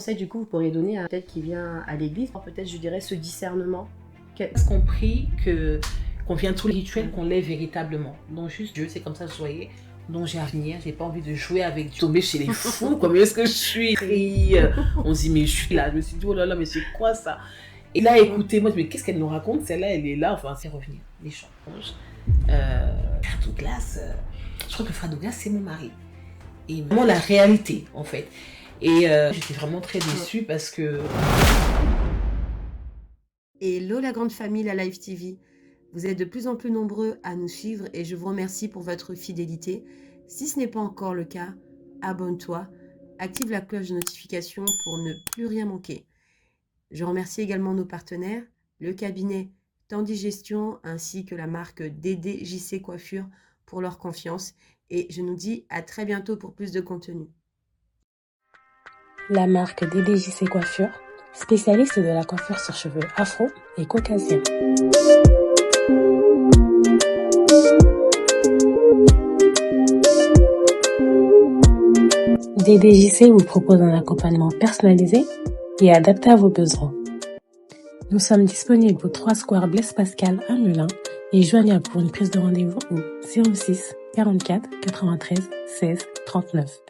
Conseil du coup vous pourriez donner à peut-être qui vient à l'église, peut-être je dirais ce discernement. Compris qu'on vient tous les rituels qu'on l'est véritablement. Donc juste Dieu, c'est comme ça que je voyais. Donc j'ai à venir, j'ai pas envie de jouer avec Dieu, tomber chez les fous, comme est-ce que je suis on se dit mais je suis là, je me suis dit oh là là mais c'est quoi ça? Et là écoutez, moi je me dis qu'est-ce qu'elle nous raconte, celle-là elle est là, enfin c'est revenir, les chants Frère Douglas, je crois que Frère Douglas c'est mon mari. Et vraiment la réalité en fait. Et j'étais vraiment très déçue parce que... Hello la grande famille, la Live TV. Vous êtes de plus en plus nombreux à nous suivre et je vous remercie pour votre fidélité. Si ce n'est pas encore le cas, abonne-toi, active la cloche de notification pour ne plus rien manquer. Je remercie également nos partenaires, le cabinet Tandy Gestion ainsi que la marque DDJC Coiffure pour leur confiance et je nous dis à très bientôt pour plus de contenu. La marque DDJC Coiffure, spécialiste de la coiffure sur cheveux afro et caucasiens. DDJC vous propose un accompagnement personnalisé et adapté à vos besoins. Nous sommes disponibles au 3 Square Blaise Pascal à Melun et joignables pour une prise de rendez-vous au 06 44 93 16 39.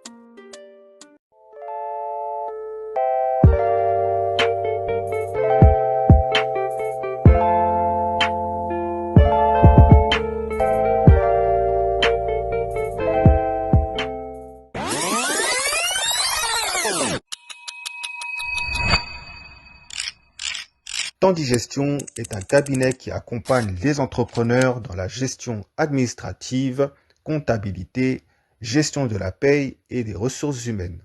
Tandy Gestion est un cabinet qui accompagne les entrepreneurs dans la gestion administrative, comptabilité, gestion de la paye et des ressources humaines.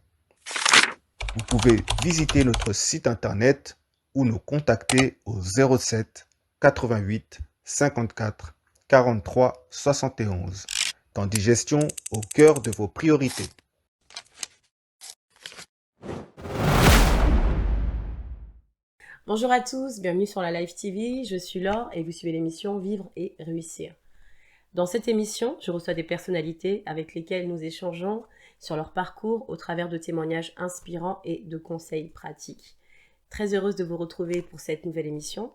Vous pouvez visiter notre site internet ou nous contacter au 07 88 54 43 71. Tandy Gestion au cœur de vos priorités. Bonjour à tous, bienvenue sur la Live TV, je suis Laure et vous suivez l'émission Vivre et Réussir. Dans cette émission, je reçois des personnalités avec lesquelles nous échangeons sur leur parcours au travers de témoignages inspirants et de conseils pratiques. Très heureuse de vous retrouver pour cette nouvelle émission.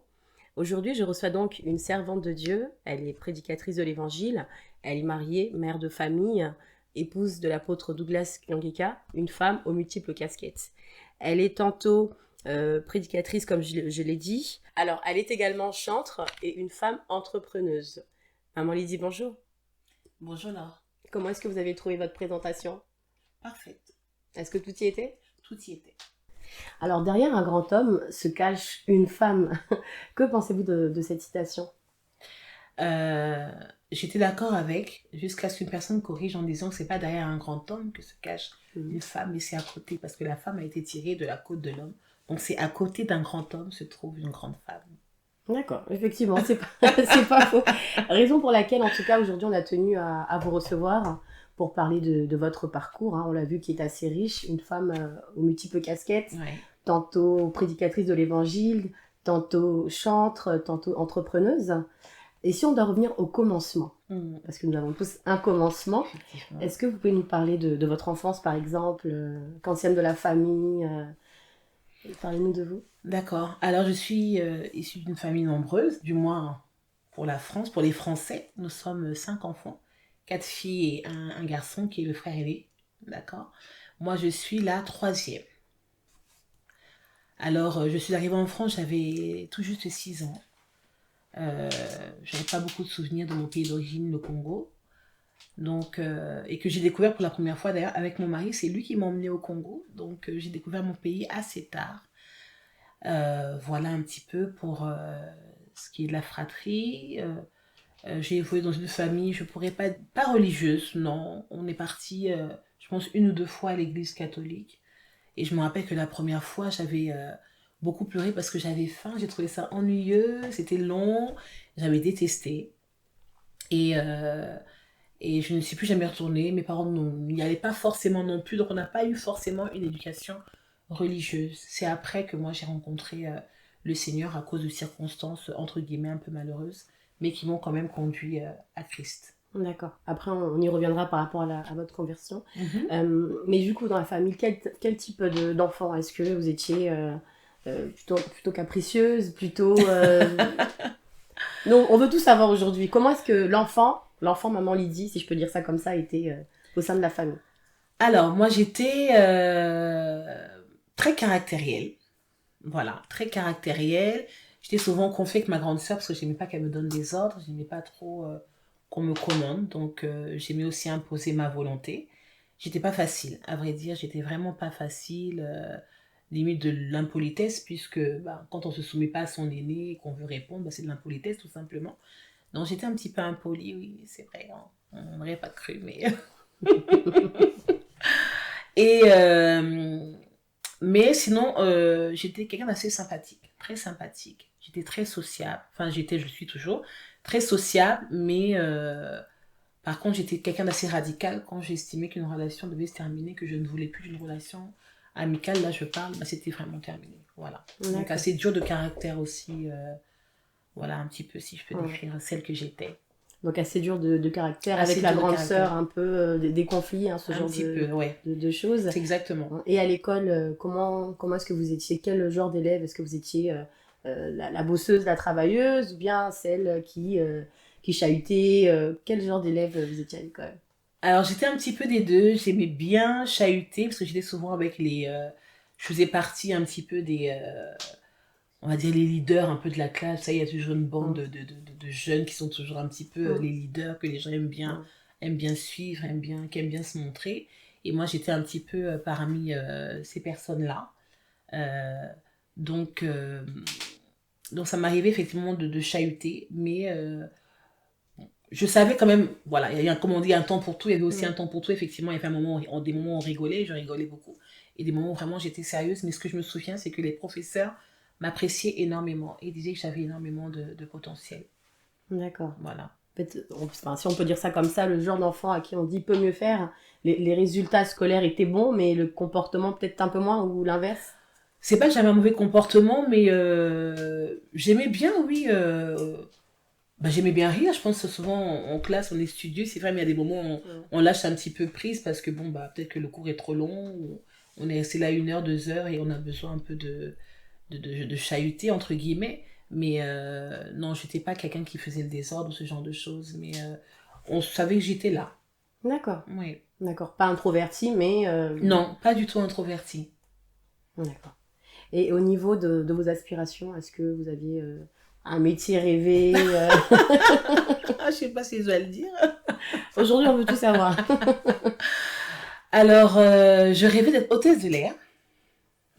Aujourd'hui, je reçois donc une servante de Dieu, elle est prédicatrice de l'Évangile, elle est mariée, mère de famille, épouse de l'apôtre Douglas Nyangeka, une femme aux multiples casquettes. Elle est tantôt prédicatrice comme je l'ai dit. Alors, elle est également chantre et une femme entrepreneuse. Maman Lydie, bonjour. Bonjour Laure. Comment est-ce que vous avez trouvé votre présentation? Parfaite. Est-ce que tout y était? Tout y était. Alors, derrière un grand homme se cache une femme. Que pensez-vous de cette citation? J'étais d'accord avec, jusqu'à ce qu'une personne corrige en disant que c'est pas derrière un grand homme que se cache une femme, mais c'est à côté, parce que la femme a été tirée de la côte de l'homme. Donc c'est à côté d'un grand homme se trouve une grande femme. D'accord, effectivement, c'est pas faux. Raison pour laquelle, en tout cas, aujourd'hui, on a tenu à vous recevoir pour parler de votre parcours. On l'a vu, qui est assez riche, une femme aux multiples casquettes, tantôt prédicatrice de l'Évangile, tantôt chantre, tantôt entrepreneuse. Et si on doit revenir au commencement, parce que nous avons tous un commencement, est-ce que vous pouvez nous parler de votre enfance, par exemple, qu'ancienne de la famille parlez-nous de vous. D'accord. Alors, je suis issue d'une famille nombreuse, du moins pour la France, pour les Français. Nous sommes 5 enfants, 4 filles et un garçon qui est le frère aîné. D'accord. Moi, je suis la 3e. Alors, je suis arrivée en France, j'avais tout juste 6 ans. J'avais pas beaucoup de souvenirs de mon pays d'origine, le Congo. Donc, et que j'ai découvert pour la première fois d'ailleurs avec mon mari, c'est lui qui m'a emmenée au Congo. Donc, j'ai découvert mon pays assez tard. Voilà un petit peu pour ce qui est de la fratrie. J'ai évolué dans une famille, je pourrais pas religieuse, non. On est parti, je pense, 1 ou 2 fois à l'église catholique. Et je me rappelle que la première fois, j'avais beaucoup pleuré parce que j'avais faim. J'ai trouvé ça ennuyeux, c'était long, j'avais détesté. Et je ne suis plus jamais retournée. Mes parents n'y allaient pas forcément non plus, donc on n'a pas eu forcément une éducation religieuse. C'est après que moi j'ai rencontré le Seigneur à cause de circonstances entre guillemets un peu malheureuses, mais qui m'ont quand même conduit à Christ. D'accord. Après, on y reviendra par rapport à votre conversion. Mhm. Mais du coup, dans la famille, quel type d'enfant? Est-ce que vous étiez plutôt capricieuse, plutôt... Non, on veut tout savoir aujourd'hui. Comment est-ce que l'enfant maman Lydie, si je peux dire ça comme ça, était au sein de la famille? Alors, moi, j'étais très caractérielle. Voilà, très caractérielle. J'étais souvent confiée avec ma grande sœur parce que j'aimais pas qu'elle me donne des ordres, j'aimais pas trop qu'on me commande, donc j'aimais aussi imposer ma volonté. J'étais pas facile, à vrai dire, j'étais vraiment pas facile, limite de l'impolitesse, puisque bah, quand on se soumet pas à son aîné et qu'on veut répondre, bah, c'est de l'impolitesse tout simplement. Donc j'étais un petit peu impolie, oui, c'est vrai, hein. On n'aurait pas cru, mais... Et, mais sinon, j'étais quelqu'un d'assez sympathique, très sympathique. J'étais très sociable, enfin je suis toujours très sociable, mais par contre j'étais quelqu'un d'assez radical quand j'estimais qu'une relation devait se terminer, que je ne voulais plus d'une relation amicale, là je parle, bah, c'était vraiment terminé. Voilà. Donc D'accord. assez dur de caractère aussi, voilà un petit peu si je peux Ouais. décrire celle que j'étais. Donc assez dur de caractère, Assez avec la dur de grande caractère. sœur, un peu des conflits, hein, ce Un genre petit peu, ouais. de choses. C'est exactement. Et à l'école, comment est-ce que vous étiez? Quel genre d'élève? Est-ce que vous étiez la bosseuse, la travailleuse, ou bien celle qui chahutait? Quel genre d'élève vous étiez à l'école? Alors j'étais un petit peu des deux, j'aimais bien chahuter parce que j'étais souvent avec les... je faisais partie un petit peu des... on va dire les leaders un peu de la classe. Ça, il y a toujours une bande de jeunes qui sont toujours un petit peu les leaders que les gens aiment bien suivre, qui aiment bien se montrer. Et moi j'étais un petit peu parmi ces personnes-là. Euh, donc, euh, donc ça m'arrivait effectivement de chahuter, mais je savais quand même, voilà, il y a, comme on dit, un temps pour tout, il y avait aussi un temps pour tout, effectivement, il y avait des moments où on rigolait, je rigolais beaucoup, et des moments où vraiment j'étais sérieuse, mais ce que je me souviens, c'est que les professeurs m'appréciaient énormément, et disaient que j'avais énormément de potentiel. D'accord. Voilà. En fait, enfin, si on peut dire ça comme ça, le genre d'enfant à qui on dit peut mieux faire, les résultats scolaires étaient bons, mais le comportement peut-être un peu moins, ou l'inverse? C'est pas que j'avais un mauvais comportement, mais j'aimais bien, oui, bah, j'aimais bien rire, je pense que souvent en classe on est studieux, c'est vrai, mais il y a des moments où on lâche un petit peu prise parce que bon, bah, peut-être que le cours est trop long, ou on est resté là 1 heure, 2 heures et on a besoin un peu de chahuter, entre guillemets. Mais non, j'étais pas quelqu'un qui faisait le désordre ou ce genre de choses, mais on savait que j'étais là. D'accord. Oui. D'accord. Pas introverti, mais... Non, pas du tout introverti. D'accord. Et au niveau de vos aspirations, est-ce que vous aviez un métier rêvé Ah, je sais pas si je dois le dire. Aujourd'hui, on veut tout savoir. Alors, je rêvais d'être hôtesse de l'air.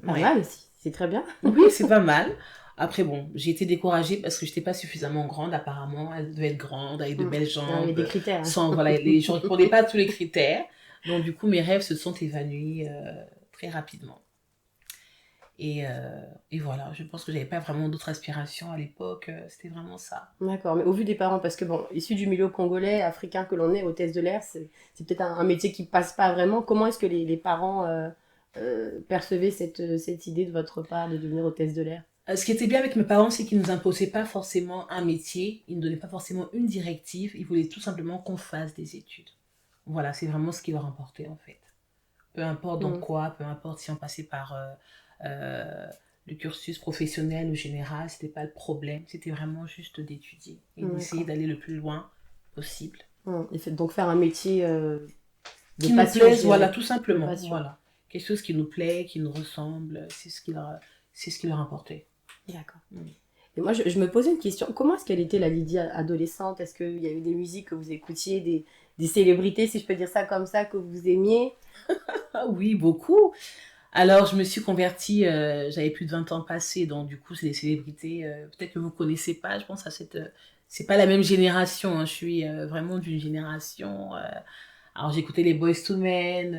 Pas Ouais. mal aussi, c'est très bien. Oui, c'est pas mal. Après, bon, j'ai été découragée parce que j'étais pas suffisamment grande, apparemment. Elle devait être grande, avec de belles Il y avait des jambes, critères. Hein. sans, voilà, je ne répondais pas à tous les critères. Donc, du coup, mes rêves se sont évanouis très rapidement. Et voilà, je pense que j'avais pas vraiment d'autres aspirations à l'époque. C'était vraiment ça. D'accord, mais au vu des parents, parce que bon, issu du milieu congolais, africain que l'on est, hôtesse de l'air, c'est peut-être un métier qui passe pas vraiment. Comment est-ce que les parents percevaient cette idée de votre part de devenir hôtesse de l'air? Ce qui était bien avec mes parents, c'est qu'ils ne nous imposaient pas forcément un métier, ils ne donnaient pas forcément une directive, ils voulaient tout simplement qu'on fasse des études. Voilà, c'est vraiment ce qui leur importait en fait. Peu importe dans quoi, peu importe si on passait par le cursus professionnel ou général, c'était pas le problème, c'était vraiment juste d'étudier et d'essayer d'aller le plus loin possible. Et donc faire un métier de qui passion, nous plaise, voilà, tout simplement. Voilà. Quelque chose qui nous plaît, qui nous ressemble, c'est ce qui leur importait. D'accord. Et moi, je me posais une question. Comment est-ce qu'elle était, la Lydie adolescente? Est-ce qu'il y avait des musiques que vous écoutiez, des célébrités, si je peux dire ça comme ça, que vous aimiez? Ah oui, beaucoup. Alors, je me suis convertie, j'avais plus de 20 ans passés, donc du coup, c'est des célébrités, peut-être que vous ne connaissez pas, je pense à cette... c'est pas la même génération, hein, je suis vraiment d'une génération... alors, j'écoutais les Boyz II Men,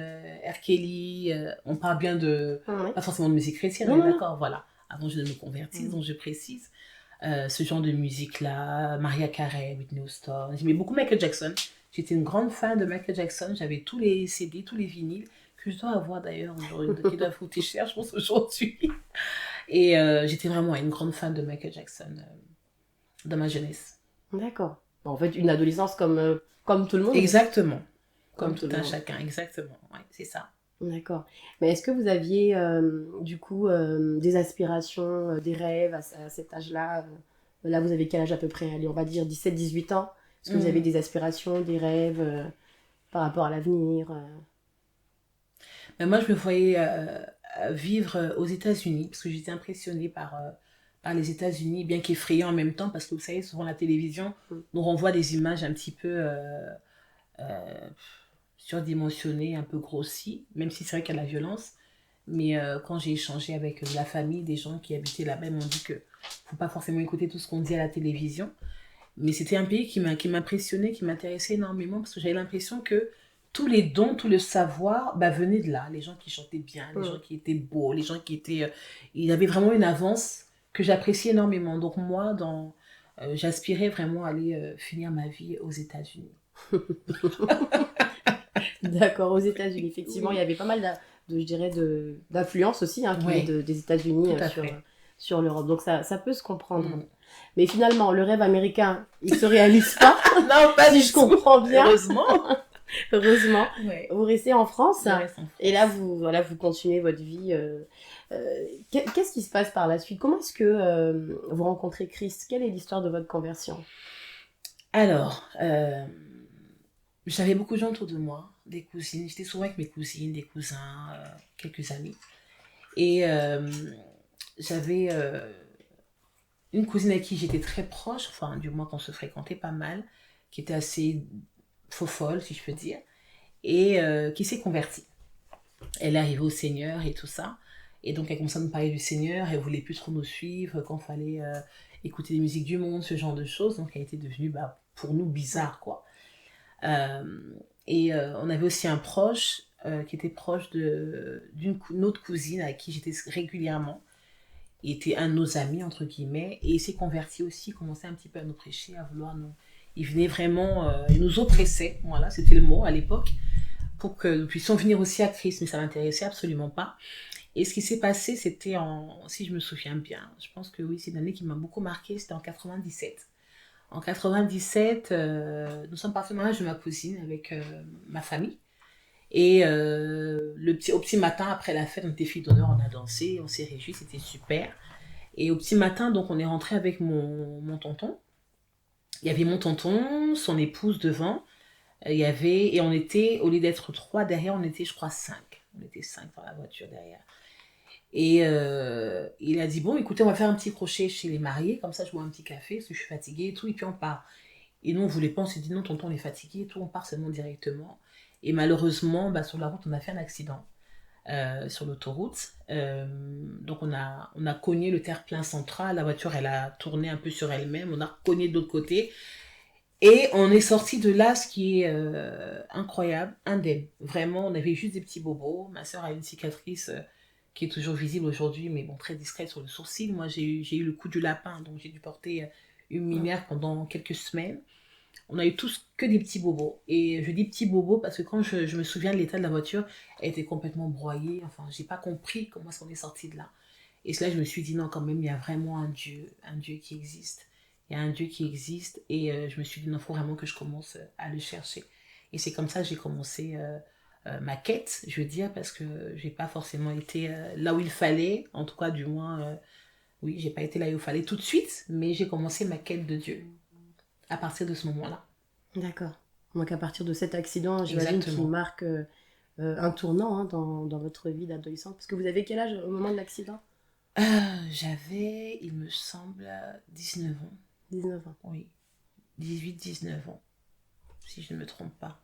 R. Kelly, on parle bien de... pas forcément de musique chrétienne, on est d'accord, voilà. Avant je ne me convertisse, donc je précise. Ce genre de musique-là, Mariah Carey, Whitney Houston. J'aimais beaucoup Michael Jackson. J'étais une grande fan de Michael Jackson. J'avais tous les CD, tous les vinyles, que je dois avoir d'ailleurs aujourd'hui, qui doivent coûter cher, je pense, aujourd'hui. Et j'étais vraiment une grande fan de Michael Jackson dans ma jeunesse. D'accord. En fait, une adolescence comme Comme tout le monde. Exactement. Comme Comme tout tout le un monde. chacun, exactement. Ouais, c'est ça. D'accord. Mais est-ce que vous aviez du coup des aspirations, des rêves à cet âge-là là, vous avez quel âge à peu près? Allez, on va dire 17-18 ans. Est-ce que vous avez Mhm. des aspirations, des rêves par rapport à l'avenir Mais moi, je me voyais vivre aux États-Unis parce que j'étais impressionnée par les États-Unis, bien qu'effrayée en même temps, parce que vous savez, souvent la télévision Mm. nous renvoie des images un petit peu surdimensionnées, un peu grossies, même si c'est vrai qu'il y a la violence. Mais quand j'ai échangé avec la famille, des gens qui habitaient là-bas, ils m'ont dit que faut pas forcément écouter tout ce qu'on dit à la télévision. Mais c'était un pays qui m'impressionnait, qui m'intéressait énormément parce que j'avais l'impression que tous les dons, tout le savoir venaient de là. Les gens qui chantaient bien, les Mm. gens qui étaient beaux, les gens qui étaient... il y avait vraiment une avance que j'appréciais énormément. Donc moi, j'aspirais vraiment à aller finir ma vie aux États-Unis. D'accord, aux États-Unis. Effectivement, il y Oui. avait pas mal je dirais, d'influence aussi qui venait Ouais, des États-Unis tout à sur, fait. sur l'Europe. Donc ça peut se comprendre. Mm. Mais finalement, le rêve américain, il se réalise pas, Non, pas si du je tout. comprends bien. Heureusement. Heureusement. Ouais. Vous restez en France Je reste en et là, France. vous continuez votre vie. Qu'est-ce qui se passe par la suite? Comment est-ce que vous rencontrez Christ? Quelle est l'histoire de votre conversion? Alors, j'avais beaucoup de gens autour de moi, des cousines. J'étais souvent avec mes cousines, des cousins, quelques amis. Et j'avais une cousine avec qui j'étais très proche, enfin, du moins qu'on se fréquentait pas mal, qui était assez faux-folle, si je peux dire, et qui s'est convertie. Elle est arrivée au Seigneur et tout ça. Et donc, elle commençait à nous parler du Seigneur. Elle voulait plus trop nous suivre quand il fallait écouter des musiques du monde, ce genre de choses. Donc, elle était devenue, pour nous, bizarre, quoi. Euh, et on avait aussi un proche qui était proche d'une autre cousine avec qui j'étais régulièrement. Il était un de nos amis, entre guillemets, et il s'est converti aussi, il commençait un petit peu à nous prêcher, à vouloir nous... Il venait vraiment, il nous oppressait, voilà, c'était le mot à l'époque, pour que nous puissions venir aussi à Christ, mais ça m'intéressait absolument pas. Et ce qui s'est passé, c'était si je me souviens bien, je pense que oui, c'est une année qui m'a beaucoup marqué, c'était en 97. En 97, nous sommes partis au mariage de ma cousine avec ma famille. Et au petit matin, après la fête, on était filles d'honneur, on a dansé, on s'est réjouis, c'était super. Et au petit matin, donc, on est rentré avec mon tonton. Il y avait mon tonton, son épouse devant. Et on était, au lieu d'être 3 derrière, on était, je crois, 5. On était 5 dans la voiture derrière. Et il a dit, bon, écoutez, on va faire un petit crochet chez les mariés, comme ça je bois un petit café, parce que je suis fatiguée et tout, et puis on part. Et nous, on voulait pas, on s'est dit, non, tonton, on est fatigué et tout, on part seulement directement. Et malheureusement, sur la route, on a fait un accident sur l'autoroute. Donc on a cogné le terre-plein central, la voiture, elle a tourné un peu sur elle-même, on a cogné de l'autre côté, et on est sorti de là, ce qui est incroyable, indemne. Vraiment, on avait juste des petits bobos. Ma soeur a une cicatrice qui est toujours visible aujourd'hui, mais bon, très discrète sur le sourcil. Moi, j'ai eu le coup du lapin, donc j'ai dû porter une lumière pendant quelques semaines. On a eu tous que des petits bobos. Et je dis petits bobos parce que quand je me souviens de l'état de la voiture, elle était complètement broyée. Enfin, j'ai pas compris comment est-ce qu'on est sorti de là. Et cela, je me suis dit, non, quand même, il y a vraiment un Dieu qui existe. Il y a un Dieu qui existe. Et je me suis dit, non, il faut vraiment que je commence à le chercher. Et c'est comme ça que j'ai commencé ma quête, je veux dire, parce que j'ai pas forcément été là où il fallait. En tout cas, du moins, oui, j'ai pas été là où il fallait tout de suite, mais j'ai commencé ma quête de Dieu à partir de ce moment-là. D'accord. Donc à partir de cet accident, j'imagine qui Exactement. marque un tournant dans votre vie d'adolescente. Parce que vous avez quel âge au moment de l'accident? J'avais, il me semble, 19 ans. 19 ans. Oui, 18-19 ans, si je ne me trompe pas.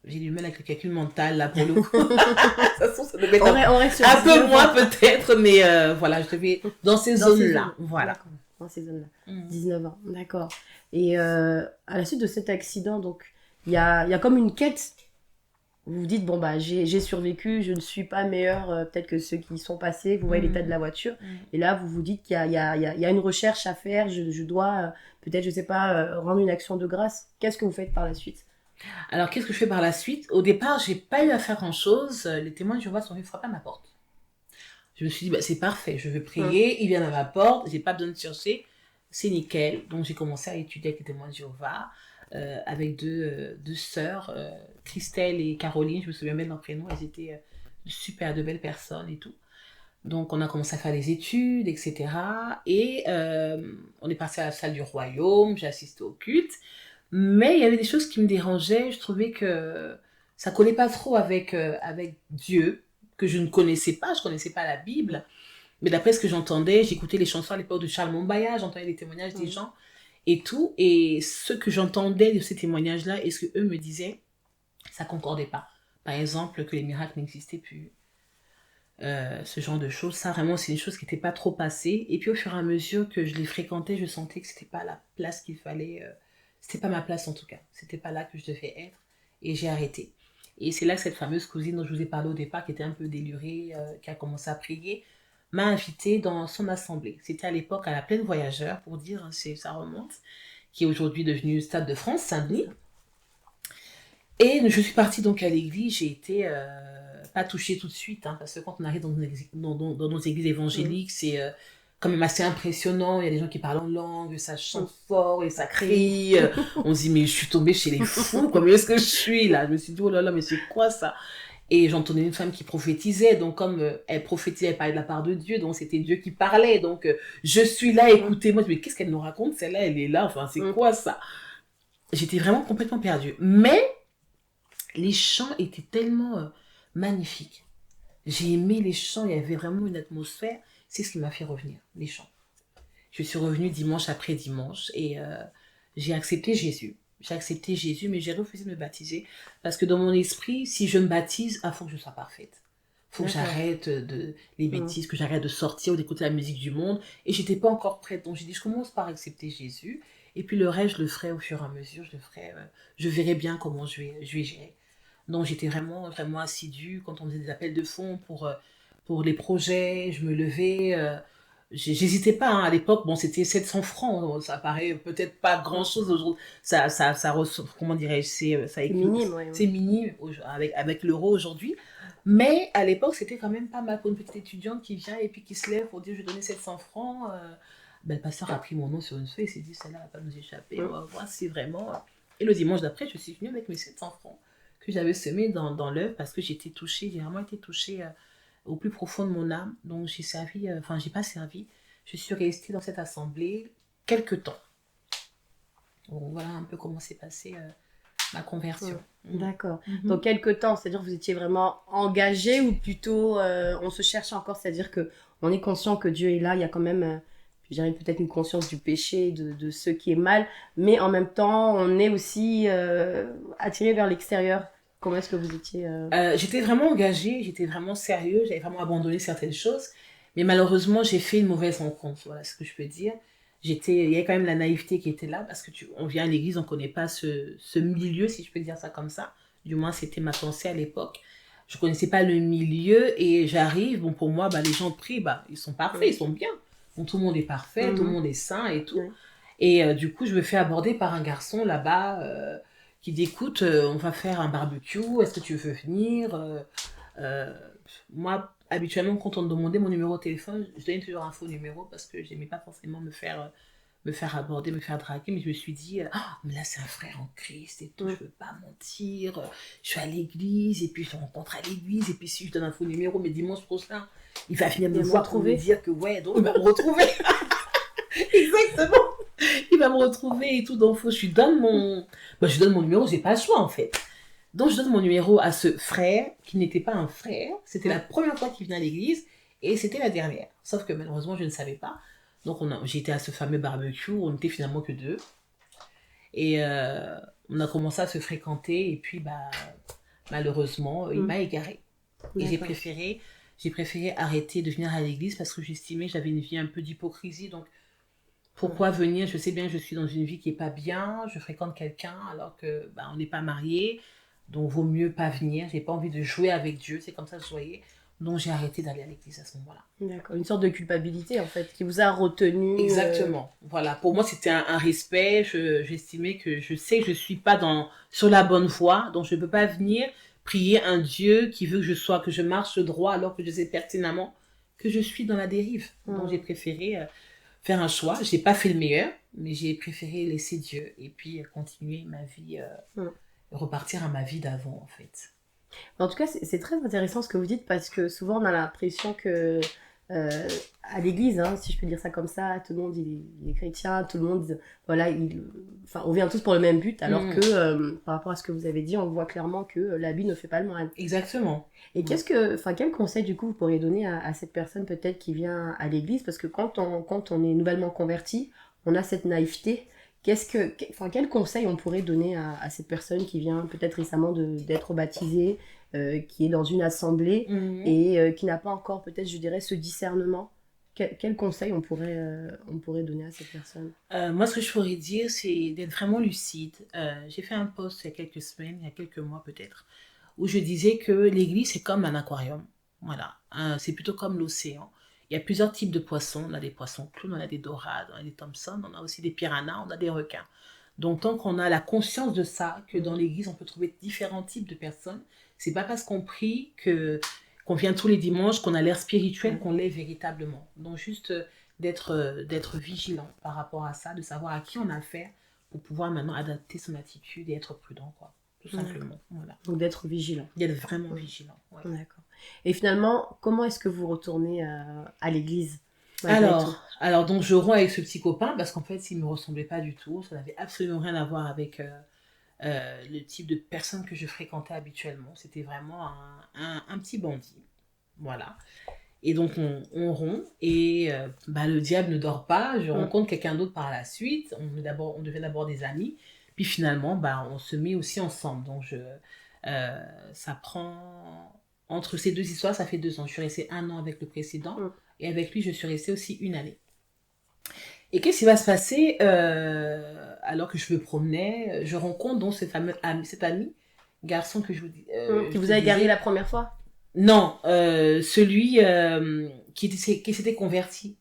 J'ai du mal avec le calcul mental, là, pour le coup. Ça devait être On reste sur un peu 19 moins, ans. peut-être, mais voilà, je devais... Dans ces Dans ces zones-là, zones. voilà. D'accord. Dans ces zones-là. Mhm. 19 ans, d'accord. Et à la suite de cet accident, donc, il y a comme une quête. Vous vous dites, bon, bah, j'ai survécu, je ne suis pas meilleur peut-être que ceux qui y sont passés. Vous voyez l'état de la voiture. Mhm. Et là, vous vous dites qu'il y a une recherche à faire. Je dois, peut-être, je sais pas, rendre une action de grâce. Qu'est-ce que vous faites par la suite? Alors, qu'est-ce que je fais par la suite? Au départ, j'ai pas eu à faire grand-chose. Les témoins de Jéhovah sont venus frapper à ma porte. Je me suis dit, c'est parfait, je vais prier, ils viennent à ma porte, j'ai pas besoin de chercher. c'est nickel. Donc j'ai commencé à étudier avec les témoins de Jéhovah, avec deux sœurs, Christelle et Caroline, je me souviens bien de leur prénom, elles étaient super de belles personnes et tout. Donc on a commencé à faire des études, etc. Et on est passé à la salle du royaume, j'ai assisté au culte. Mais il y avait des choses qui me dérangeaient, je trouvais que ça collait pas trop avec Dieu, que je ne connaissais pas, je connaissais pas la Bible. Mais d'après ce que j'entendais, j'écoutais les chansons à l'époque de Charles Mombaya, j'entendais les témoignages des gens et tout. Et ce que j'entendais de ces témoignages-là et ce que eux me disaient, ça concordait pas. Par exemple, que les miracles n'existaient plus. Ce genre de choses, ça vraiment c'est une chose qui n'était pas trop passée. Et puis au fur et à mesure que je les fréquentais, je sentais que c'était pas la place qu'il fallait, c'était pas ma place en tout cas, c'était pas là que je devais être, et j'ai arrêté. Et c'est là que cette fameuse cousine dont je vous ai parlé au départ, qui était un peu délurée, qui a commencé à prier, m'a invitée dans son assemblée. C'était à l'époque à la Plaine Voyageur, pour dire, ça remonte, qui est aujourd'hui devenue Stade de France, Saint-Denis. Et je suis partie donc à l'église, j'ai été pas touchée tout de suite, hein, parce que quand on arrive dans nos églises évangéliques, c'est quand même assez impressionnant, il y a des gens qui parlent en langue, ça chante fort et ça crie, on se dit mais je suis tombée chez les fous, quoi, mais est-ce que je suis là? Je me suis dit oh là là, mais c'est quoi ça? Et j'entendais une femme qui prophétisait, donc comme elle prophétisait, elle parlait de la part de Dieu, donc c'était Dieu qui parlait, donc je suis là, écoutez-moi, mais qu'est-ce qu'elle nous raconte, celle-là, elle est là, enfin c'est quoi ça? J'étais vraiment complètement perdue, mais les chants étaient tellement magnifiques. J'ai aimé les chants, il y avait vraiment une atmosphère. C'est ce qui m'a fait revenir, les chants. Je suis revenue dimanche après dimanche et j'ai accepté Jésus. J'ai accepté Jésus, mais j'ai refusé de me baptiser parce que dans mon esprit, si je me baptise, il faut que je sois parfaite. Il faut que j'arrête les bêtises, que j'arrête de sortir ou d'écouter la musique du monde. Et j'étais pas encore prête. Donc j'ai dit, je commence par accepter Jésus. Et puis le reste, je le ferai au fur et à mesure. Je le ferai, je verrai bien comment je vais gérer. Donc j'étais vraiment, vraiment assidue quand on faisait des appels de fonds pour les projets. Je me levais, j'hésitais pas, hein. À l'époque, bon, c'était 700 francs. Ça paraît peut-être pas grand-chose aujourd'hui. Comment dirais-je, C'est minime, ouais. C'est minime avec l'euro aujourd'hui. Mais à l'époque, c'était quand même pas mal pour une petite étudiante qui vient et puis qui se lève pour dire je vais donner 700 francs. Le pasteur a pris mon nom sur une feuille et s'est dit celle-là va pas nous échapper. On va voir si vraiment. Et le dimanche d'après, je suis venue avec mes 700 francs que j'avais semés dans l'œuf parce que j'ai vraiment été touchée au plus profond de mon âme. Donc j'ai pas servi. Je suis restée dans cette assemblée quelques temps. Donc voilà un peu comment s'est passée ma conversion. D'accord. Donc quelques temps, c'est-à-dire que vous étiez vraiment engagé ou plutôt on se cherche encore, c'est-à-dire que on est conscient que Dieu est là, il y a quand même je dirais peut-être une conscience du péché, de ce qui est mal, mais en même temps on est aussi attiré vers l'extérieur. Comment est-ce que vous étiez J'étais vraiment engagée, j'étais vraiment sérieuse, j'avais vraiment abandonné certaines choses, mais malheureusement j'ai fait une mauvaise rencontre, voilà ce que je peux dire. Il y a quand même la naïveté qui était là, parce que on vient à l'église, on ne connaît pas ce milieu, si je peux dire ça comme ça. Du moins, c'était ma pensée à l'époque. Je ne connaissais pas le milieu et j'arrive, bon, pour moi, les gens prient, ils sont parfaits, ils sont bien. Bon, tout le monde est parfait, tout le monde est sain et tout. Et du coup, je me fais aborder par un garçon là-bas qui dit, écoute, on va faire un barbecue, est-ce que tu veux venir Moi, habituellement, quand on me demandait mon numéro de téléphone, je donnais toujours un faux numéro parce que j'aimais pas forcément me faire aborder, me faire draguer, mais je me suis dit, mais là c'est un frère en Christ et tout, je veux pas mentir, je suis à l'église et puis je le rencontre à l'église et puis si je donne un faux numéro, mais dimanche prochain, il va venir me voir pour me dire que donc il va me retrouver. Exactement. Il va me retrouver et tout, donc je lui donne mon numéro, j'ai pas le choix en fait. Donc je donne mon numéro à ce frère qui n'était pas un frère, c'était la première fois qu'il venait à l'église et c'était la dernière. Sauf que malheureusement je ne savais pas. Donc j'étais à ce fameux barbecue, on n'était finalement que deux. Et on a commencé à se fréquenter et puis malheureusement il m'a égarée. Et j'ai préféré arrêter de venir à l'église parce que j'estimais que j'avais une vie un peu d'hypocrisie. Donc pourquoi venir? Je sais bien que je suis dans une vie qui n'est pas bien, je fréquente quelqu'un alors que on n'est pas mariés. Donc, vaut mieux pas venir. J'ai pas envie de jouer avec Dieu. C'est comme ça que je voyais. Donc, j'ai arrêté d'aller à l'église à ce moment-là. D'accord. Une sorte de culpabilité, en fait, qui vous a retenu. Exactement. Voilà. Pour moi, c'était un respect. J'estimais que je sais que je suis pas sur la bonne voie. Donc, je peux pas venir prier un Dieu qui veut que je marche droit alors que je sais pertinemment que je suis dans la dérive. Donc, j'ai préféré faire un choix. J'ai pas fait le meilleur, mais j'ai préféré laisser Dieu et puis continuer ma vie, repartir à ma vie d'avant, en fait. En tout cas, c'est très intéressant ce que vous dites parce que souvent on a l'impression que euh, à l'église, hein, si je peux dire ça comme ça, tout le monde il est chrétien, tout le monde, voilà, enfin, on vient tous pour le même but, alors que par rapport à ce que vous avez dit, on voit clairement que l'habit ne fait pas le mal. Exactement. Et quel conseil du coup vous pourriez donner à cette personne peut-être qui vient à l'église, parce que quand on est nouvellement converti, on a cette naïveté. Quel conseil on pourrait donner à cette personne qui vient peut-être récemment d'être baptisée, qui est dans une assemblée et qui n'a pas encore peut-être, je dirais, ce discernement? Quel conseil on pourrait donner à cette personne? Moi, ce que je pourrais dire, c'est d'être vraiment lucide. J'ai fait un post il y a quelques semaines, il y a quelques mois peut-être, où je disais que l'église, c'est comme un aquarium. Voilà. C'est plutôt comme l'océan. Il y a plusieurs types de poissons. On a des poissons clowns, on a des dorades, on a des Thompson, on a aussi des piranhas, on a des requins. Donc, tant qu'on a la conscience de ça, que dans l'église, on peut trouver différents types de personnes, c'est pas parce qu'on prie qu'on vient tous les dimanches, qu'on a l'air spirituel, qu'on l'est véritablement. Donc, juste d'être vigilant par rapport à ça, de savoir à qui on a affaire pour pouvoir maintenant adapter son attitude et être prudent, quoi. Tout simplement. Voilà. Donc d'être vigilant. D'être vraiment vigilant. Ouais. D'accord. Et finalement, comment est-ce que vous retournez à l'église? Alors, donc je romps avec ce petit copain parce qu'en fait, il ne me ressemblait pas du tout. Ça n'avait absolument rien à voir avec le type de personne que je fréquentais habituellement. C'était vraiment un petit bandit. Voilà. Et donc, on rompt et le diable ne dort pas. Je rencontre quelqu'un d'autre par la suite. On devait d'abord des amis. Puis finalement, on se met aussi ensemble. Donc, ça prend... Entre ces deux histoires, ça fait 2 ans. Je suis restée 1 an avec le précédent. Et avec lui, je suis restée aussi 1 année. Et qu'est-ce qui va se passer alors que je me promenais? Je rencontre donc cet ami, garçon que je vous dis... qui vous a égaré la première fois? Non, celui qui s'était converti.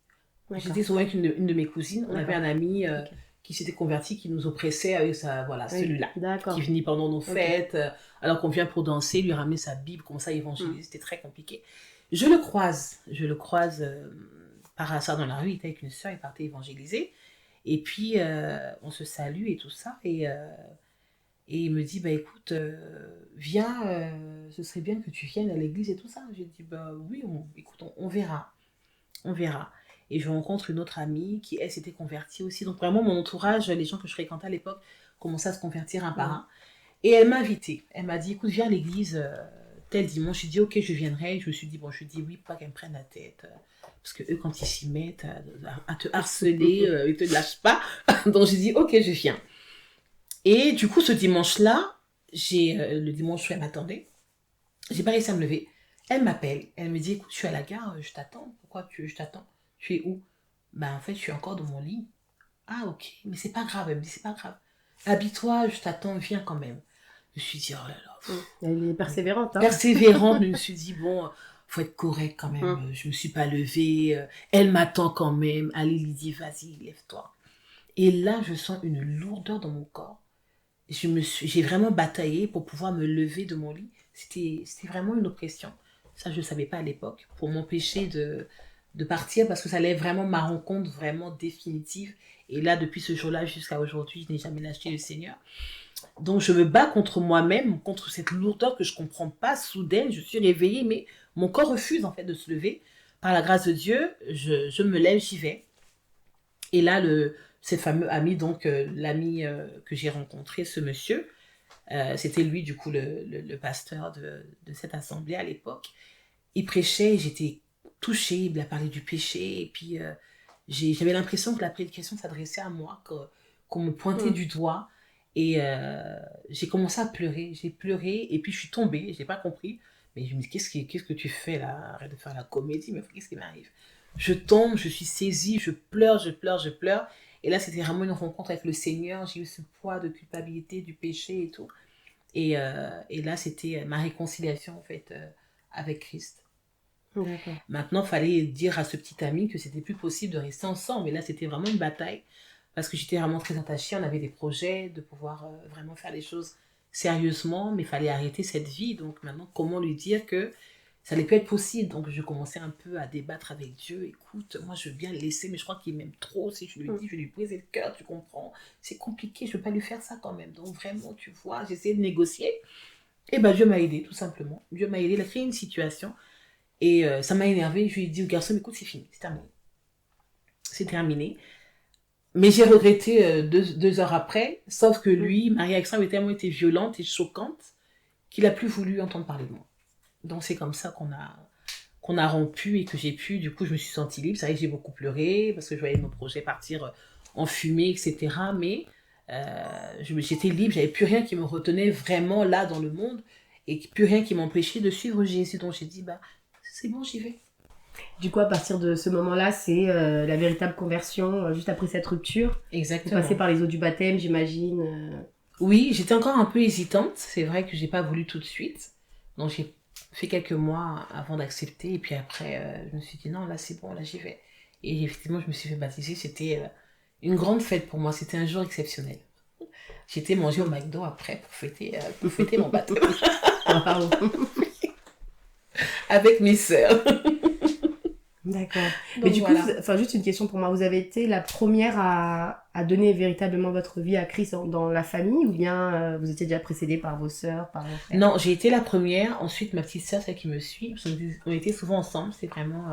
J'étais souvent avec une de mes cousines. On avait un ami qui s'était converti, qui nous oppressait avec celui-là. Qui venait pendant nos fêtes, alors qu'on vient pour danser, lui ramener sa Bible, commencer à évangéliser. C'était très compliqué. Je le croise par hasard dans la rue. Il était avec une sœur, il partait évangéliser. Et puis, on se salue et tout ça. Et il me dit, écoute, viens, ce serait bien que tu viennes à l'église et tout ça. J'ai dit, oui, écoute, on verra. On verra. Et je rencontre une autre amie qui, elle, s'était convertie aussi. Donc vraiment, mon entourage, les gens que je fréquentais à l'époque, commençaient à se convertir un par un. Et elle m'a invitée. Elle m'a dit, écoute, viens à l'église tel dimanche. J'ai dit, ok, je viendrai. Je me suis dit, je dis oui, pas qu'elle me prenne la tête. Parce que eux, quand ils s'y mettent à te harceler, ils te lâchent pas. Donc j'ai dit, ok, je viens. Et du coup, ce dimanche-là, le dimanche où elle m'attendait, j'ai pas réussi à me lever. Elle m'appelle. Elle me dit, écoute, je suis à la gare, je t'attends. Pourquoi je t'attends? Tu es où? En fait, je suis encore dans mon lit. Ah, ok, mais c'est pas grave. Elle me dit, c'est pas grave. Habille-toi, je t'attends, viens quand même. Je me suis dit, oh là là. Elle est persévérante. Persévérante, je me suis dit, faut être correct quand même. Je me suis pas levée. Elle m'attend quand même. Allez, Lydie, vas-y, lève-toi. Et là, je sens une lourdeur dans mon corps. J'ai vraiment bataillé pour pouvoir me lever de mon lit. C'était vraiment une oppression. Ça, je ne savais pas à l'époque. Pour m'empêcher de partir parce que ça allait vraiment ma rencontre vraiment définitive. Et là, depuis ce jour-là jusqu'à aujourd'hui, je n'ai jamais lâché le Seigneur. Donc, je me bats contre moi-même, contre cette lourdeur que je ne comprends pas. Soudaine, je suis réveillée, mais mon corps refuse en fait de se lever. Par la grâce de Dieu, je me lève, j'y vais. Et là, ce fameux ami, donc l'ami que j'ai rencontré, ce monsieur, c'était lui, du coup, le pasteur de cette assemblée à l'époque. Il prêchait, j'étais touchée, il a parlé du péché, et puis j'avais l'impression que la prédication s'adressait à moi, qu'on me pointait du doigt, et j'ai commencé à pleurer, j'ai pleuré, et puis je suis tombée, je n'ai pas compris, mais je me dis, qu'est-ce que tu fais là? Arrête de faire la comédie, mais qu'est-ce qui m'arrive? Je tombe, je suis saisie, je pleure, et là c'était vraiment une rencontre avec le Seigneur, j'ai eu ce poids de culpabilité, du péché et tout, et là c'était ma réconciliation en fait avec Christ. D'accord. Maintenant, il fallait dire à ce petit ami que c'était plus possible de rester ensemble. Et là, c'était vraiment une bataille parce que j'étais vraiment très attachée. On avait des projets de pouvoir vraiment faire les choses sérieusement, mais il fallait arrêter cette vie. Donc maintenant, comment lui dire que ça allait plus être possible. Donc, je commençais un peu à débattre avec Dieu. Écoute, moi, je veux bien le laisser, mais je crois qu'il m'aime trop. Si je lui dis, je vais lui briser le cœur, tu comprends? C'est compliqué, je veux pas lui faire ça quand même. Donc, vraiment, tu vois, j'ai essayé de négocier. Et ben, Dieu m'a aidé, tout simplement. Dieu m'a aidé, il a créé une situation. Et ça m'a énervé. Je lui ai dit au garçon, écoute, c'est fini, c'est terminé. C'est terminé. Mais j'ai regretté 2 heures après, sauf que lui, ma réaction avait tellement été violente et choquante qu'il a plus voulu entendre parler de moi. Donc c'est comme ça qu'on a rompu et que j'ai pu, du coup je me suis sentie libre. C'est vrai que j'ai beaucoup pleuré parce que je voyais mon projet partir en fumée, etc. Mais j'étais libre, j'avais plus rien qui me retenait vraiment là dans le monde et plus rien qui m'empêchait de suivre Jésus. Donc j'ai dit, bah c'est bon, j'y vais. Du coup, à partir de ce moment-là, c'est la véritable conversion, juste après cette rupture. Vous Exactement. passez par les eaux du baptême, j'imagine. Oui, j'étais encore un peu hésitante. C'est vrai que j'ai pas voulu tout de suite. Donc j'ai fait quelques mois avant d'accepter. Et puis après, je me suis dit non, là c'est bon, là j'y vais. Et effectivement, je me suis fait baptiser. C'était une grande fête pour moi. C'était un jour exceptionnel. J'étais mangée au McDo après pour fêter mon baptême. Ah, pardon. Avec mes sœurs. D'accord. Donc, Mais du voilà. coup, juste une question pour moi. Vous avez été la première à donner véritablement votre vie à Christ dans la famille ou bien vous étiez déjà précédée par vos sœurs, par vos frères? Non, j'ai été la première. Ensuite, ma petite sœur, celle qui me suit, parce qu'on était souvent ensemble. C'est vraiment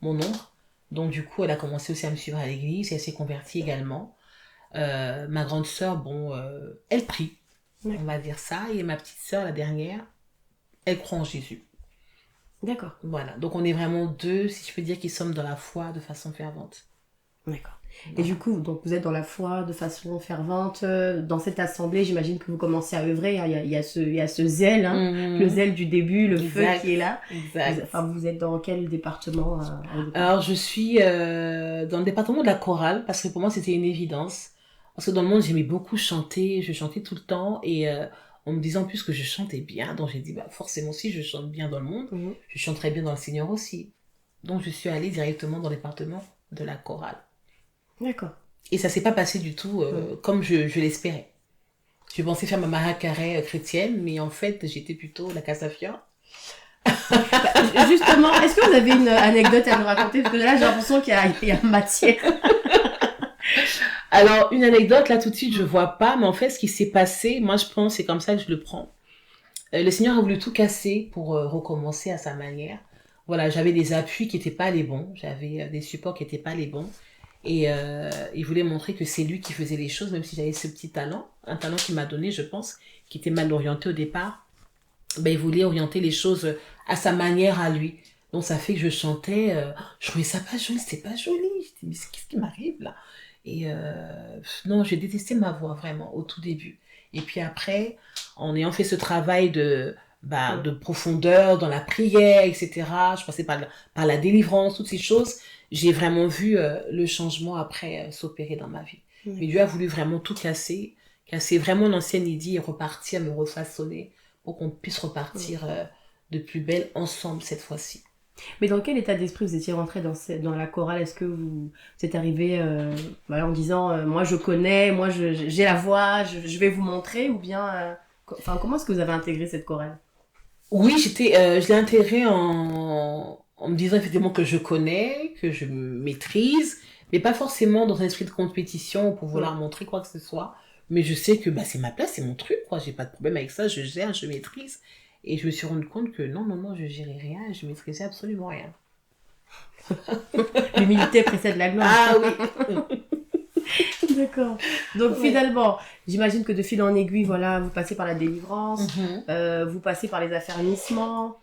mon ombre. Donc, du coup, elle a commencé aussi à me suivre à l'église et elle s'est convertie également. Ma grande sœur, bon, elle prie, on va dire ça. Et ma petite sœur, la dernière, elle croit en Jésus. D'accord. Voilà. Donc, on est vraiment deux, si je peux dire, qui sommes dans la foi de façon fervente. D'accord. Voilà. Et du coup, donc vous êtes dans la foi de façon fervente. Dans cette assemblée, j'imagine que vous commencez à œuvrer. Il y a ce zèle, hein, le zèle du début, le feu qui est là. Exact. Vous êtes dans quel département Alors, je suis dans le département de la chorale, parce que pour moi, c'était une évidence. Parce que dans le monde, j'aimais beaucoup chanter, je chantais tout le temps, et on me disait en plus que je chantais bien, donc j'ai dit, bah, forcément, si je chante bien dans le monde, je chanterai bien dans le Seigneur aussi. Donc, je suis allée directement dans le département de la chorale. D'accord. Et ça s'est pas passé du tout comme je l'espérais. Je pensais faire ma Maria Carré chrétienne, mais en fait, j'étais plutôt la Cassafia. Justement, est-ce que vous avez une anecdote à nous raconter? Parce que là, j'ai l'impression qu'il y a matière. Alors, une anecdote, là, tout de suite, je vois pas, mais en fait, ce qui s'est passé, moi, je pense, c'est comme ça que je le prends. Le Seigneur a voulu tout casser pour recommencer à sa manière. Voilà, j'avais des appuis qui n'étaient pas les bons, j'avais des supports qui n'étaient pas les bons. Et il voulait montrer que c'est lui qui faisait les choses, même si j'avais ce petit talent, un talent qu'il m'a donné, je pense, qui était mal orienté au départ. Ben, il voulait orienter les choses à sa manière à lui. Donc ça fait que je chantais, je trouvais ça pas joli, c'était pas joli. Je dis, mais qu'est-ce qui m'arrive là? Et non, j'ai détesté ma voix vraiment au tout début. Et puis après, en ayant fait ce travail de profondeur dans la prière, etc., je passais par la délivrance, toutes ces choses, j'ai vraiment vu le changement après s'opérer dans ma vie. Mais Dieu a voulu vraiment tout casser vraiment l'ancienne idée et repartir, me refaçonner pour qu'on puisse repartir de plus belle ensemble cette fois-ci. Mais dans quel état d'esprit vous étiez rentré dans la chorale? Est-ce que vous êtes arrivé en disant moi je connais, moi j'ai la voix, je vais vous montrer, ou bien comment est-ce que vous avez intégré cette chorale? Oui, je l'ai intégré en me disant effectivement que je connais, que je maîtrise, mais pas forcément dans un esprit de compétition pour vouloir montrer quoi que ce soit. Mais je sais que c'est ma place, c'est mon truc, quoi. J'ai pas de problème avec ça, je gère, je maîtrise. Et je me suis rendu compte que non, je gérais rien, je maîtrisais absolument rien. L'humilité précède la gloire. Ah oui. D'accord. Donc finalement, j'imagine que de fil en aiguille, voilà, vous passez par la délivrance, vous passez par les affermissements.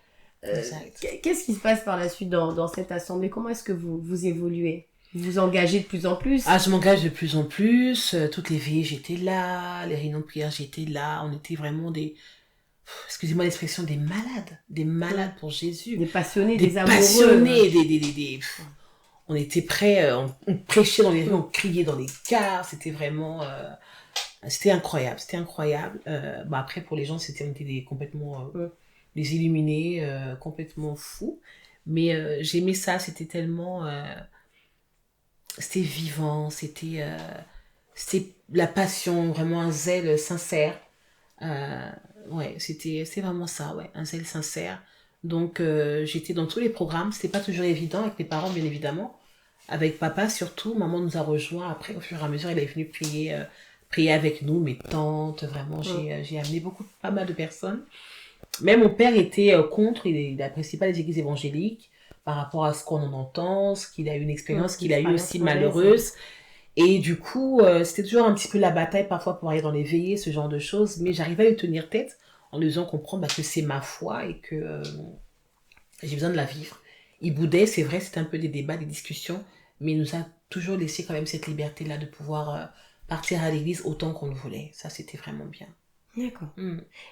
Qu'est-ce qui se passe par la suite dans cette assemblée? Comment est-ce que vous évoluez? Vous vous engagez de plus en plus? Ah, je m'engage de plus en plus. Toutes les veillées, j'étais là. Les réunions de prière, j'étais là. On était vraiment excusez-moi l'expression, des malades pour Jésus. Des passionnés, des amoureux. Passionnés, on était prêts, on prêchait dans les rues, on criait dans les cars. C'était vraiment, c'était incroyable. Après, pour les gens, on était complètement des illuminés, complètement fous. Mais j'aimais ça, c'était tellement... c'était vivant, c'était la passion, vraiment un zèle sincère. C'était vraiment ça, un zèle sincère. Donc, j'étais dans tous les programmes. C'était pas toujours évident avec mes parents, bien évidemment. Avec papa, surtout. Maman nous a rejoints. Après, au fur et à mesure, elle est venue prier avec nous, mes tantes. Vraiment, j'ai amené pas mal de personnes. Mais mon père était contre. Il n'apprécie pas les églises évangéliques par rapport à ce qu'on en entend, ce qu'il a eu une expérience qu'il a eu aussi malheureuse. Et du coup, c'était toujours un petit peu la bataille parfois pour aller dans les veillées, ce genre de choses. Mais j'arrivais à lui tenir tête en lui faisant comprendre que c'est ma foi et que j'ai besoin de la vivre. Il boudait, c'est vrai, c'était un peu des débats, des discussions, mais il nous a toujours laissé quand même cette liberté-là de pouvoir partir à l'église autant qu'on le voulait. Ça, c'était vraiment bien. D'accord.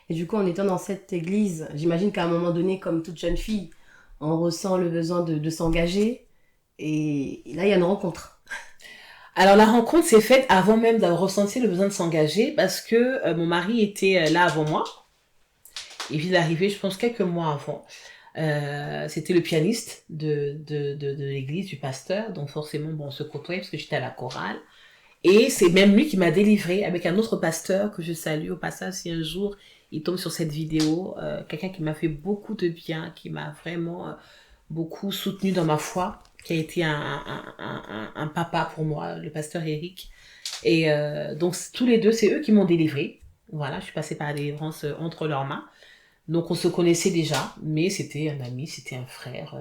Et du coup, en étant dans cette église, j'imagine qu'à un moment donné, comme toute jeune fille, on ressent le besoin de s'engager. Et là, il y a une rencontre. Alors, la rencontre s'est faite avant même d'avoir ressenti le besoin de s'engager parce que mon mari était là avant moi. Il vient d'arriver, je pense, quelques mois avant. C'était le pianiste de l'église, du pasteur. Donc, forcément, bon, on se côtoyait parce que j'étais à la chorale. Et c'est même lui qui m'a délivrée avec un autre pasteur que je salue au passage si un jour il tombe sur cette vidéo. Quelqu'un qui m'a fait beaucoup de bien, qui m'a vraiment beaucoup soutenue dans ma foi, qui a été un papa pour moi, le pasteur Eric. Et donc tous les deux, c'est eux qui m'ont délivrée. Voilà, je suis passée par la délivrance entre leurs mains. Donc on se connaissait déjà, mais c'était un ami, c'était un frère,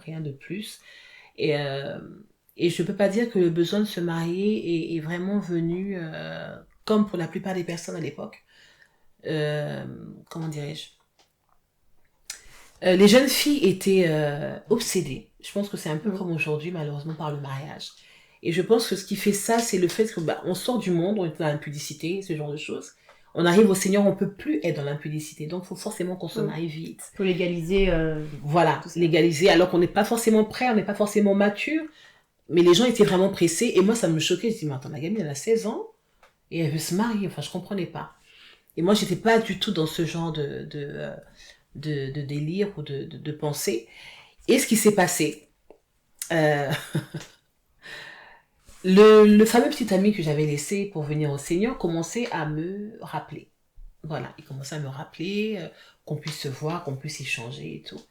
rien de plus. Et je peux pas dire que le besoin de se marier est vraiment venu, comme pour la plupart des personnes à l'époque. Comment dirais-je? Les jeunes filles étaient obsédées. Je pense que c'est un peu comme aujourd'hui, malheureusement, par le mariage. Et je pense que ce qui fait ça, c'est le fait que on sort du monde, on est dans l'impudicité, ce genre de choses. On arrive au Seigneur, on peut plus être dans l'impudicité. Donc, il faut forcément qu'on se marie vite. Il faut légaliser. Voilà, légaliser, alors qu'on n'est pas forcément prêt, on n'est pas forcément mature. Mais les gens étaient vraiment pressés. Et moi, ça me choquait. Je dis, mais attends, la gamine, elle a 16 ans et elle veut se marier. Enfin, je comprenais pas. Et moi, j'étais pas du tout dans ce genre de délire ou de pensée. Et ce qui s'est passé, le fameux petit ami que j'avais laissé pour venir au Seigneur commençait à me rappeler. Voilà, il commençait à me rappeler qu'on puisse se voir, qu'on puisse échanger et tout.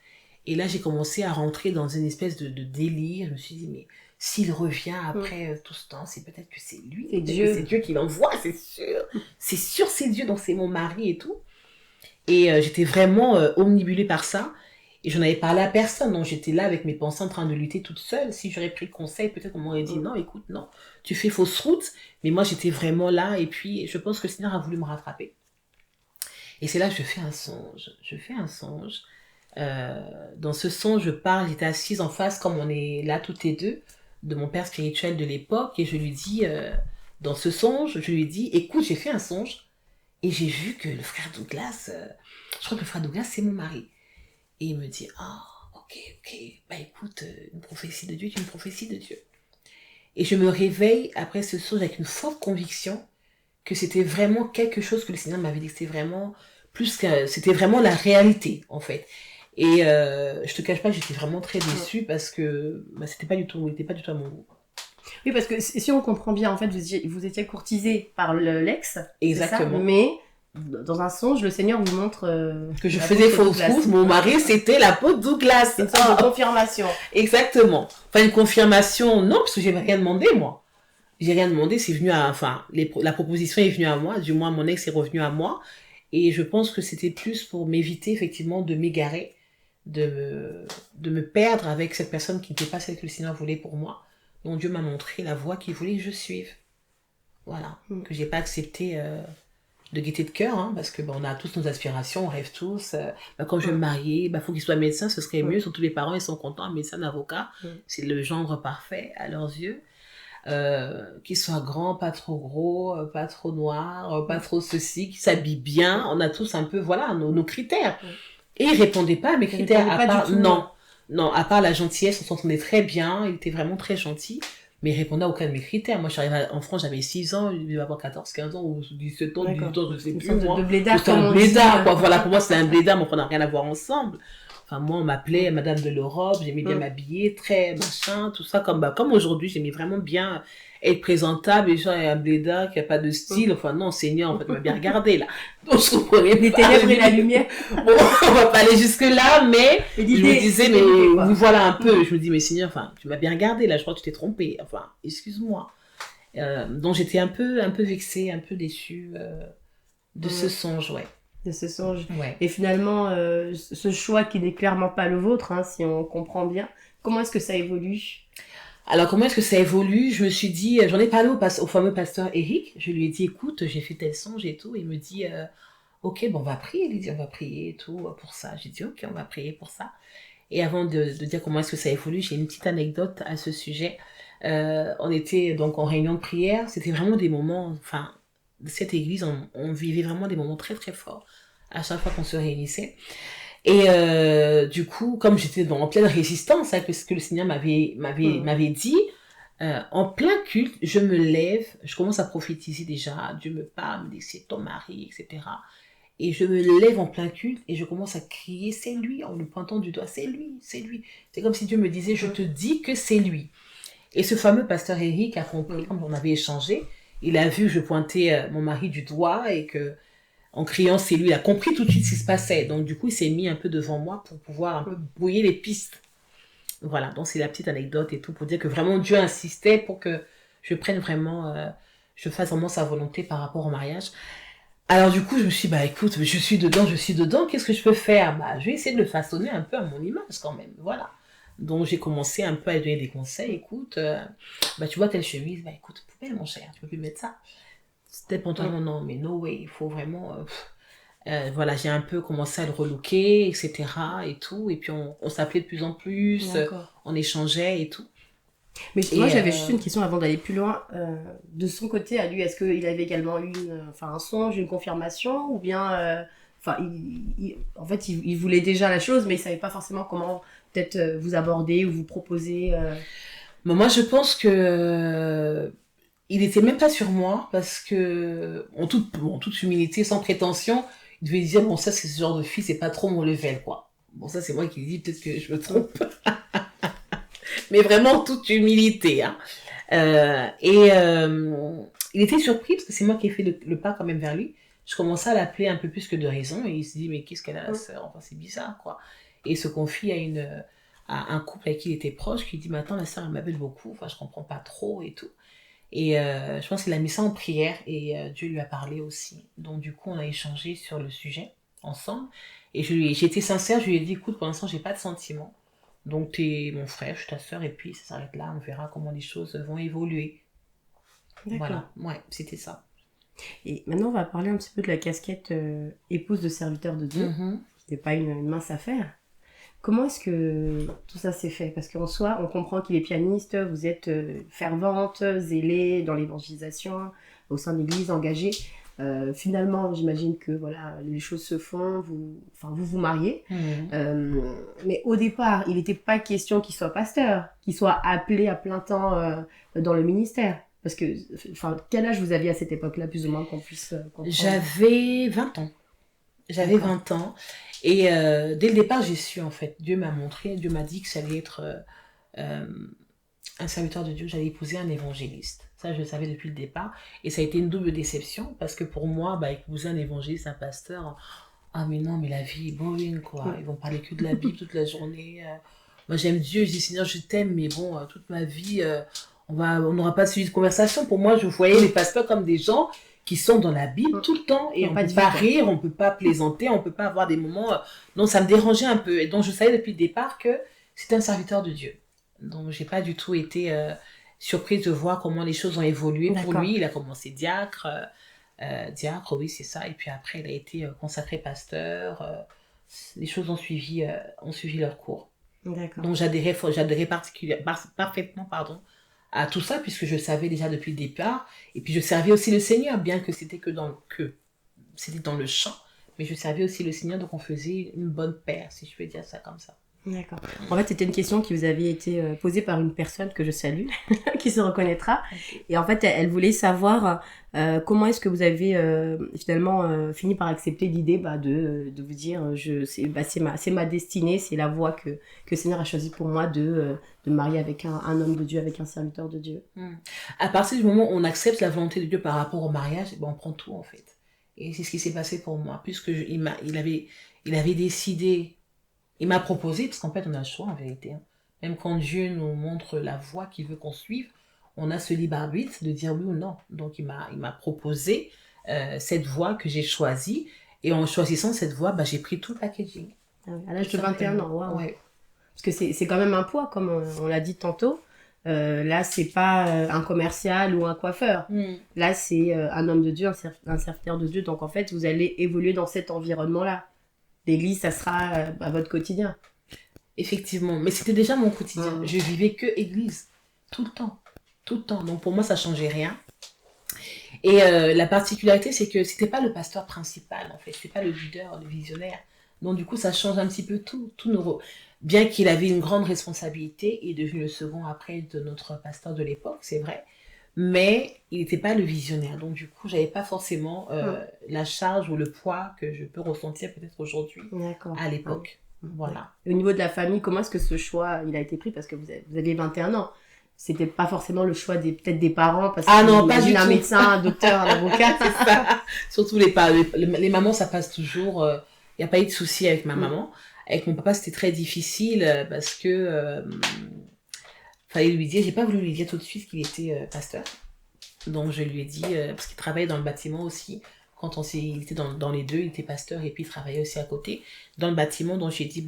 Et là, j'ai commencé à rentrer dans une espèce de délire. Je me suis dit, mais s'il revient après tout ce temps, c'est peut-être que c'est lui. C'est Dieu. C'est Dieu qui l'envoie, c'est sûr. C'est sûr, c'est Dieu, donc c'est mon mari et tout. Et j'étais vraiment omnibulée par ça. Et j'en avais parlé à personne. Donc j'étais là avec mes pensées en train de lutter toute seule. Si j'aurais pris le conseil, peut-être qu'on m'aurait dit, non, écoute, non, tu fais fausse route. Mais moi, j'étais vraiment là. Et puis, je pense que le Seigneur a voulu me rattraper. Et c'est là que je fais un songe. Dans ce songe, je parle, j'étais assise en face, comme on est là toutes les deux, de mon père spirituel de l'époque, et je lui dis, dans ce songe, je lui dis, écoute, j'ai fait un songe, et j'ai vu que le frère Douglas, je crois que le frère Douglas, c'est mon mari. Et il me dit, ok, bah écoute, une prophétie de Dieu est une prophétie de Dieu. Et je me réveille après ce songe avec une forte conviction que c'était vraiment quelque chose que le Seigneur m'avait dit, que c'était vraiment c'était vraiment la réalité, en fait. Et je te cache pas que j'étais vraiment très déçue parce que c'était pas du tout à mon goût. Oui, parce que si on comprend bien, en fait, vous étiez courtisé par l'ex. Exactement. Ça, mais dans un songe, le Seigneur vous montre que je faisais fausse route. Mon mari, c'était l'apôtre Douglas. C'est une sorte de confirmation. Exactement. Enfin, une confirmation, non, parce que j'ai rien demandé, moi. J'ai rien demandé, c'est venu la proposition est venue à moi, du moins mon ex est revenu à moi. Et je pense que c'était plus pour m'éviter, effectivement, de m'égarer, de me perdre avec cette personne qui n'était pas celle que le Seigneur voulait pour moi. Donc Dieu m'a montré la voie qu'il voulait que je suive. Voilà. Que j'ai pas accepté de gaieté de cœur, hein, parce que on a tous nos aspirations, on rêve tous. Quand je vais me marier, faut qu'il soit médecin, ce serait mieux. Surtout les parents, ils sont contents, un médecin, un avocat. C'est le gendre parfait à leurs yeux. Qu'il soit grand, pas trop gros, pas trop noir, pas trop ceci, qui s'habille bien. On a tous un peu, voilà, nos critères. Et il répondait pas à mes critères. Non, à part la gentillesse, on s'entendait très bien, il était vraiment très gentil, mais il répondait à aucun de mes critères. Moi, je suis arrivée en France, j'avais 6 ans, il devait avoir 14, 15 ans, ou 17 ans, 18 ans, je sais plus, moi. De blédard, c'est un blédard, quoi. Voilà, pour moi, c'est un blédard, mais on n'a rien à voir ensemble. Enfin, moi, on m'appelait Madame de l'Europe, j'aimais bien m'habiller, très machin, tout ça, comme aujourd'hui, j'aimais vraiment bien être présentable, et genre, il y a un blédard qui a pas de style, enfin, non, Seigneur, en fait, on m'a bien regardé, là. Donc, je comprenais Les pas. ténèbres et la lumière. Bon, on va pas aller jusque-là, mais je me disais, mais vous voilà un peu. Je me dis, mais Seigneur, enfin, tu m'as bien regardé, là, je crois que tu t'es trompé. Enfin, excuse-moi. Donc, j'étais un peu vexée, un peu déçue de ce songe, ouais. De ce songe. Ouais. Et finalement, ce choix qui n'est clairement pas le vôtre, hein, si on comprend bien, comment est-ce que ça évolue? Alors, comment est-ce que ça évolue? Je me suis dit, j'en ai parlé au fameux pasteur Eric. Je lui ai dit, écoute, j'ai fait tel songe et tout. Il me dit, ok, bon, on va prier. Il dit, on va prier et tout pour ça. J'ai dit, ok, on va prier pour ça. Et avant de dire comment est-ce que ça évolue, j'ai une petite anecdote à ce sujet. On était donc en réunion de prière. C'était vraiment des moments, enfin, de cette église, on vivait vraiment des moments très très forts à chaque fois qu'on se réunissait. Et du coup, comme j'étais en pleine résistance avec ce que le Seigneur m'avait dit, en plein culte, je me lève, je commence à prophétiser déjà, Dieu me parle, me dit c'est ton mari, etc. Et je me lève en plein culte et je commence à crier c'est lui, en le pointant du doigt, c'est lui, c'est lui. C'est comme si Dieu me disait, je te dis que c'est lui. Et ce fameux pasteur Eric a compris, comme on avait échangé, il a vu que je pointais mon mari du doigt et que en criant c'est lui, il a compris tout de suite ce qui se passait. Donc du coup, il s'est mis un peu devant moi pour pouvoir un peu brouiller les pistes. Voilà, donc c'est la petite anecdote et tout pour dire que vraiment Dieu insistait pour que je prenne vraiment, je fasse vraiment sa volonté par rapport au mariage. Alors du coup, je me suis dit, bah écoute, je suis dedans, qu'est-ce que je peux faire? Bah je vais essayer de le façonner un peu à mon image quand même, voilà. Donc j'ai commencé un peu à lui donner des conseils, écoute, bah tu vois telle chemise, bah écoute, poubelle mon cher, tu peux plus mettre ça. Tel pantalon, non, mais no way, il faut vraiment... voilà, j'ai un peu commencé à le relooker, etc. et tout, et puis on s'appelait de plus en plus, on échangeait et tout. Mais moi, j'avais juste une question avant d'aller plus loin. De son côté, à lui, est-ce qu'il avait également eu un songe, une confirmation, ou bien, en fait, il voulait déjà la chose, mais il savait pas forcément comment peut-être vous aborder ou vous proposer. Mais moi, je pense que il était même pas sur moi parce que en toute humilité, sans prétention, il devait dire bon ça c'est ce genre de fille, c'est pas trop mon level quoi. Bon ça c'est moi qui dis, peut-être que je me trompe. Mais vraiment toute humilité. Hein. Il était surpris parce que c'est moi qui ai fait le pas quand même vers lui. Je commençais à l'appeler un peu plus que de raison et il se dit mais qu'est-ce qu'elle a la sœur, enfin c'est bizarre quoi. Et il se confie à un couple avec qui il était proche qui dit mais attends la sœur elle m'appelle beaucoup, enfin je comprends pas trop et tout. Et je pense qu'il a mis ça en prière et Dieu lui a parlé aussi. Donc du coup on a échangé sur le sujet ensemble et j'ai été sincère, je lui ai dit écoute pour l'instant j'ai pas de sentiments. Donc t'es mon frère, je suis ta sœur et puis ça s'arrête là, on verra comment les choses vont évoluer. D'accord. Voilà, ouais, c'était ça. Et maintenant on va parler un petit peu de la casquette épouse de serviteur de Dieu, qui n'est pas une mince affaire. Comment est-ce que tout ça s'est fait? Parce qu'en soi, on comprend qu'il est pianiste, vous êtes fervente, zélée dans l'évangélisation, au sein de l'église, engagée. Finalement, j'imagine que voilà, les choses se font, vous mariez. Mais au départ, il n'était pas question qu'il soit pasteur, qu'il soit appelé à plein temps dans le ministère. Parce que, quel âge vous aviez à cette époque-là, plus ou moins, qu'on puisse comprendre? J'avais 20 ans. J'avais 20 ans. Et dès le départ, j'ai su, en fait. Dieu m'a montré, Dieu m'a dit que j'allais être un serviteur de Dieu, j'allais épouser un évangéliste. Ça, je le savais depuis le départ. Et ça a été une double déception, parce que pour moi, épouser un évangéliste, un pasteur, ah mais non, mais la vie est boring, quoi. Ils vont parler que de la Bible toute la journée. Moi, j'aime Dieu, je dis, Seigneur, je t'aime, mais bon, toute ma vie, on n'aura pas de suivi de conversation. Pour moi, je voyais les pasteurs comme des gens qui sont dans la Bible tout le temps et on ne peut pas rire, on ne peut pas plaisanter, on ne peut pas avoir des moments... Donc ça me dérangeait un peu. Et donc je savais depuis le départ que c'était un serviteur de Dieu. Donc je n'ai pas du tout été surprise de voir comment les choses ont évolué pour lui. Il a commencé diacre, oui c'est ça. Et puis après il a été consacré pasteur. Les choses ont suivi leur cours. D'accord. Donc j'adhérais parfaitement à tout ça, puisque je savais déjà depuis le départ, et puis je servais aussi le Seigneur, bien que c'était c'était dans le chant, mais je servais aussi le Seigneur, donc on faisait une bonne paire, si je peux dire ça comme ça. D'accord. En fait, c'était une question qui vous avait été posée par une personne que je salue, qui se reconnaîtra. Ok. Et en fait, elle voulait savoir comment est-ce que vous avez finalement fini par accepter l'idée de vous dire c'est ma destinée, c'est la voie que le Seigneur a choisie pour moi de me marier avec un homme de Dieu, avec un serviteur de Dieu. À partir du moment où on accepte la volonté de Dieu par rapport au mariage, ben on prend tout en fait. Et c'est ce qui s'est passé pour moi, puisque il avait décidé, il m'a proposé, parce qu'en fait on a le choix en vérité. Hein. Même quand Dieu nous montre la voie qu'il veut qu'on suive, on a ce libre arbitre de dire oui ou non. Donc il m'a proposé cette voie que j'ai choisie, et en choisissant cette voie, ben, j'ai pris tout le packaging. Ah oui, à l'âge de 21 ans, waouh. Ouais. Parce que c'est quand même un poids, comme on l'a dit tantôt. Là, c'est pas un commercial ou un coiffeur. Là, c'est un homme de Dieu, un serviteur de Dieu. Donc, en fait, vous allez évoluer dans cet environnement-là. L'église, ça sera votre quotidien. Effectivement, mais c'était déjà mon quotidien. Je vivais que église, tout le temps. Tout le temps. Donc pour moi, ça changeait rien. Et la particularité, c'est que c'était pas le pasteur principal, en fait. C'était pas le leader, le visionnaire. Donc du coup, ça change un petit peu tout. Bien qu'il avait une grande responsabilité, il est devenu le second après de notre pasteur de l'époque, c'est vrai. Mais il n'était pas le visionnaire. Donc du coup, j'avais pas forcément la charge ou le poids que je peux ressentir peut-être aujourd'hui à l'époque. Voilà. Et au niveau de la famille, comment est-ce que ce choix il a été pris? Parce que vous avez 21 ans. C'était pas forcément le choix peut-être des parents, parce non, pas du tout. Un médecin, un docteur, un avocat, c'est ça. Surtout les mamans, ça passe toujours. Il n'y a pas eu de souci avec ma maman. Avec mon papa, c'était très difficile parce que fallait lui dire. J'ai pas voulu lui dire tout de suite qu'il était pasteur. Donc je lui ai dit parce qu'il travaillait dans le bâtiment aussi. Quand il était dans les deux, il était pasteur et puis il travaillait aussi à côté dans le bâtiment. Donc j'ai dit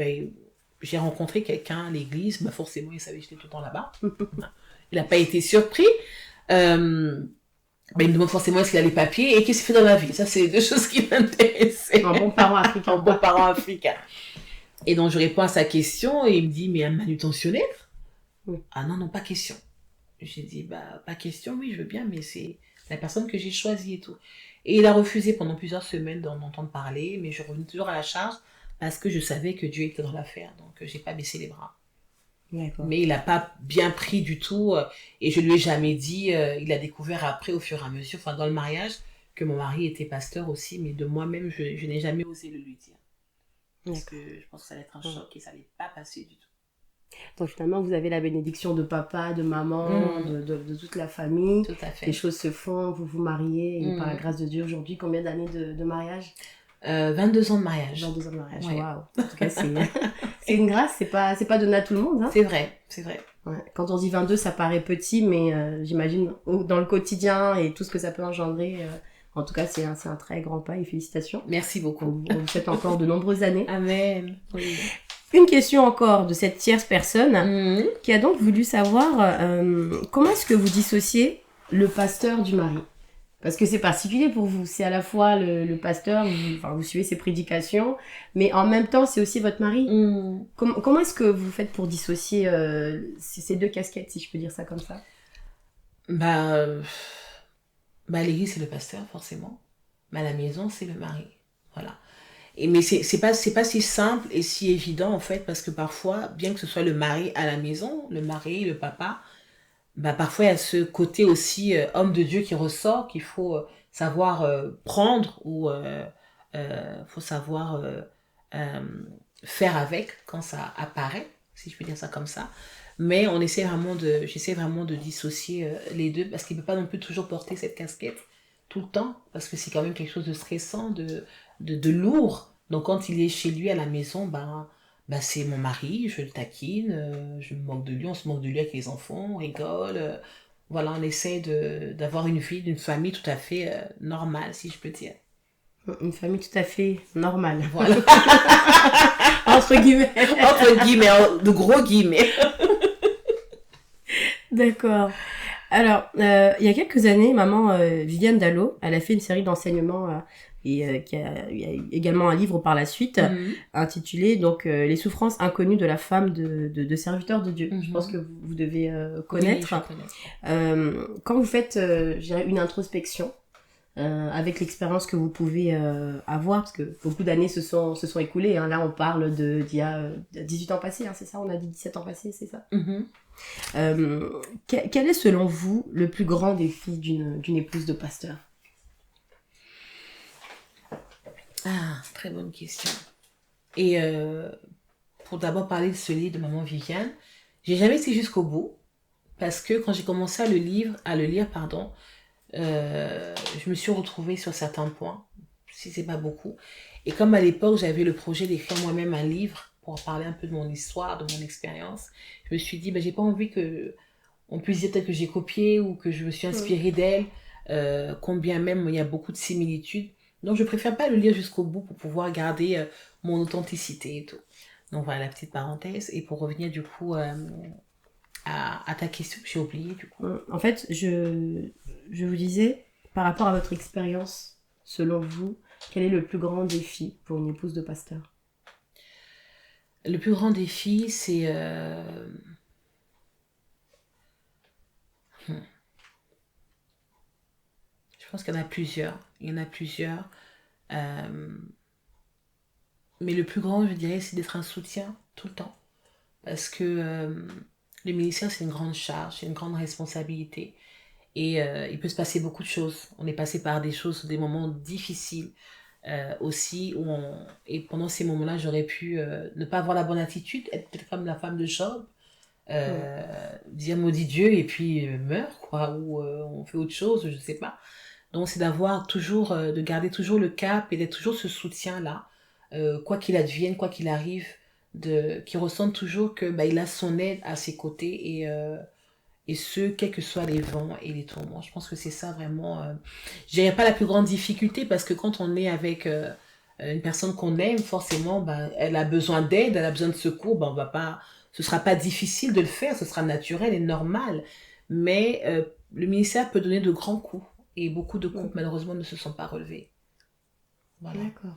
j'ai rencontré quelqu'un à l'église, forcément il savait que j'étais tout le temps là-bas. Il n'a pas été surpris. Il me demande forcément est-ce qu'il a les papiers et qu'est-ce qu'il fait dans la vie. Ça, c'est deux choses qui m'intéressaient. Un bon parent africain. Un bon parent africain. Et donc je réponds à sa question et il me dit mais un manutentionnaire? Ah non, pas question. J'ai dit pas question, oui je veux bien, mais c'est la personne que j'ai choisie et tout. Et il a refusé pendant plusieurs semaines d'en entendre parler, mais je revenais toujours à la charge parce que je savais que Dieu était dans l'affaire, donc j'ai pas baissé les bras. D'accord. Mais il n'a pas bien pris du tout, et je lui ai jamais dit, il a découvert après au fur et à mesure, dans le mariage, que mon mari était pasteur aussi, mais de moi-même, je n'ai jamais osé le lui dire. Parce que je pense que ça allait être un choc et ça n'allait pas passer du tout. Donc finalement, vous avez la bénédiction de papa, de maman, de toute la famille. Tout à fait. Les choses se font, vous vous mariez, et par la grâce de Dieu, aujourd'hui, combien d'années de mariage? 22 ans de mariage. 22 ans de mariage, Ouais. waouh. En tout cas, c'est une grâce, c'est pas donné à tout le monde. Hein. C'est vrai. Ouais. Quand on dit 22, ça paraît petit, mais j'imagine dans le quotidien et tout ce que ça peut engendrer, en tout cas, c'est un très grand pas et félicitations. Merci beaucoup. On vous souhaite encore de nombreuses années. Amen. Oui. Une question encore de cette tierce personne qui a donc voulu savoir comment est-ce que vous dissociez le pasteur du mari? Parce que c'est particulier pour vous, c'est à la fois le pasteur, vous suivez ses prédications, mais en même temps c'est aussi votre mari. Comment est-ce que vous faites pour dissocier ces deux casquettes, si je peux dire ça comme ça? L'église c'est le pasteur forcément, mais à la maison c'est le mari, voilà. Mais c'est pas si simple et si évident en fait, parce que parfois, bien que ce soit le mari à la maison, le mari, le papa, parfois il y a ce côté aussi homme de Dieu qui ressort, qu'il faut savoir prendre ou faut savoir faire avec quand ça apparaît, si je peux dire ça comme ça. Mais j'essaie vraiment de dissocier les deux, parce qu'il ne peut pas non plus toujours porter cette casquette tout le temps, parce que c'est quand même quelque chose de stressant, de lourd. Donc quand il est chez lui à la maison, c'est mon mari, je le taquine, je me moque de lui, on se moque de lui avec les enfants, on rigole. Voilà, on essaie d'avoir une vie, d'une famille tout à fait normale, si je peux dire. Une famille tout à fait normale. Voilà. Entre guillemets. Entre guillemets, de gros guillemets. D'accord. Alors, il y a quelques années, maman Viviane Dallot, elle a fait une série d'enseignements et il y a également un livre par la suite intitulé donc Les souffrances inconnues de la femme de serviteur de Dieu. Je pense que vous devez connaître. Oui, je connais. Quand vous faites, je dirais, une introspection avec l'expérience que vous pouvez avoir, parce que beaucoup d'années se sont écoulées. Hein. Là, on parle d'il y a 18 ans passés, hein, c'est ça? On a dit 17 ans passés, c'est ça? Quel est, selon vous, le plus grand défi d'une épouse de pasteur? Ah, très bonne question. Et pour d'abord parler de ce livre de Maman Viviane, j'ai jamais été jusqu'au bout, parce que quand j'ai commencé à le lire, je me suis retrouvée sur certains points, si c'est pas beaucoup. Et comme à l'époque, j'avais le projet d'écrire moi-même un livre pour parler un peu de mon histoire, de mon expérience, je me suis dit, j'ai pas envie que on puisse dire peut-être que j'ai copié ou que je me suis inspirée d'elle, combien même il y a beaucoup de similitudes. Donc je préfère pas le lire jusqu'au bout pour pouvoir garder mon authenticité et tout. Donc voilà la petite parenthèse. Et pour revenir du coup à ta question que j'ai oubliée du coup. En fait, je vous disais, par rapport à votre expérience, selon vous, quel est le plus grand défi pour une épouse de pasteur? Le plus grand défi, c'est... Je pense qu'il y en a plusieurs. Mais le plus grand, je dirais, c'est d'être un soutien tout le temps. Parce que le ministère, c'est une grande charge, c'est une grande responsabilité. Et il peut se passer beaucoup de choses. On est passé par des choses, des moments difficiles aussi. Et pendant ces moments-là, j'aurais pu ne pas avoir la bonne attitude, être peut-être comme la femme de Job, dire maudit Dieu et puis meurt, quoi. Ou on fait autre chose, je ne sais pas. Donc c'est d'avoir toujours, de garder toujours le cap et d'être toujours ce soutien-là, quoi qu'il advienne, quoi qu'il arrive, qu'il ressente toujours que il a son aide à ses côtés et ce, quels que soient les vents et les tourments. Je pense que c'est ça vraiment. Je dirais pas la plus grande difficulté parce que quand on est avec une personne qu'on aime, forcément, elle a besoin d'aide, elle a besoin de secours, on va pas, ce sera pas difficile de le faire, ce sera naturel et normal. Mais le ministère peut donner de grands coups. Et beaucoup de couples, malheureusement, ne se sont pas relevés. Voilà. D'accord.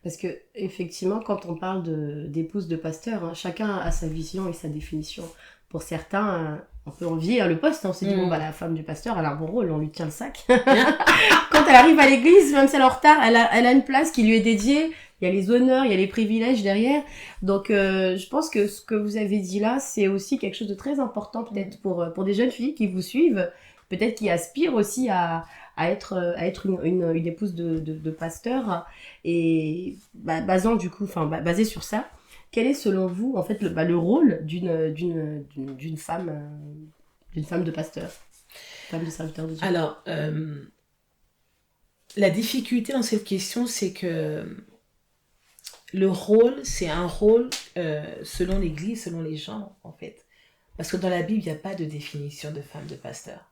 Parce que, effectivement, quand on parle d'épouse de pasteur, hein, chacun a sa vision et sa définition. Pour certains, on peut envier le poste. On se dit, la femme du pasteur, elle a un bon rôle, on lui tient le sac. Quand elle arrive à l'église, même si elle est en retard, elle a une place qui lui est dédiée. Il y a les honneurs, il y a les privilèges derrière. Donc, je pense que ce que vous avez dit là, c'est aussi quelque chose de très important, peut-être pour des jeunes filles qui vous suivent, peut-être qui aspirent aussi à être une épouse de pasteur. Et basé sur ça, quel est selon vous en fait le rôle d'une femme de pasteur, femme de serviteur de Dieu? Alors, la difficulté dans cette question, c'est que le rôle, c'est un rôle selon l'Église, selon les gens, en fait. Parce que dans la Bible, il n'y a pas de définition de femme de pasteur.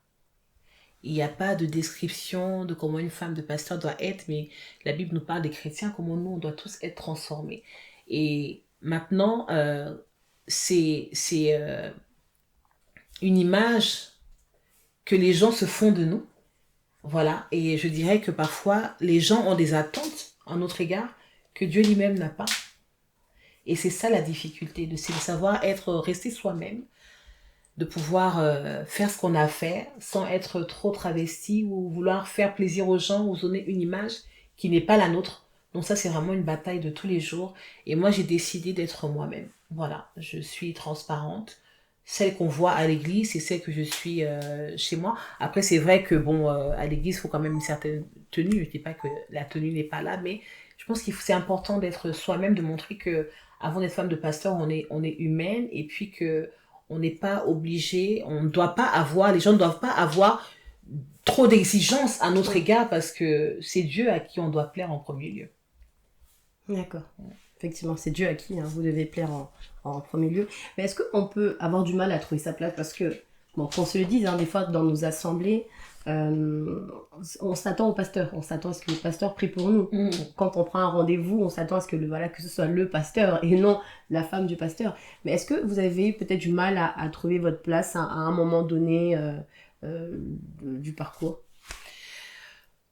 Il n'y a pas de description de comment une femme de pasteur doit être, mais la Bible nous parle des chrétiens, comment nous, on doit tous être transformés. Et maintenant, c'est une image que les gens se font de nous. Voilà. Et je dirais que parfois, les gens ont des attentes à notre égard que Dieu lui-même n'a pas. Et c'est ça la difficulté, c'est de savoir rester soi-même, de pouvoir faire ce qu'on a à faire sans être trop travesti ou vouloir faire plaisir aux gens ou donner une image qui n'est pas la nôtre. Donc ça, c'est vraiment une bataille de tous les jours. Et moi, j'ai décidé d'être moi-même. Voilà, je suis transparente. Celle qu'on voit à l'église, c'est celle que je suis chez moi. Après, c'est vrai que à l'église, il faut quand même une certaine tenue. Je dis pas que la tenue n'est pas là, mais je pense c'est important d'être soi-même, de montrer que avant d'être femme de pasteur, on est humaine et puis que on n'est pas obligé, les gens ne doivent pas avoir trop d'exigences à notre égard parce que c'est Dieu à qui on doit plaire en premier lieu. D'accord. Effectivement, c'est Dieu à qui vous devez plaire en premier lieu. Mais est-ce qu'on peut avoir du mal à trouver sa place? Parce que, qu'on se le dise, des fois dans nos assemblées, on s'attend au pasteur, on s'attend à ce que le pasteur prie pour nous. Quand on prend un rendez-vous, on s'attend à ce que ce soit le pasteur et non la femme du pasteur. Mais est-ce que vous avez peut-être du mal à trouver votre place à un moment donné du parcours?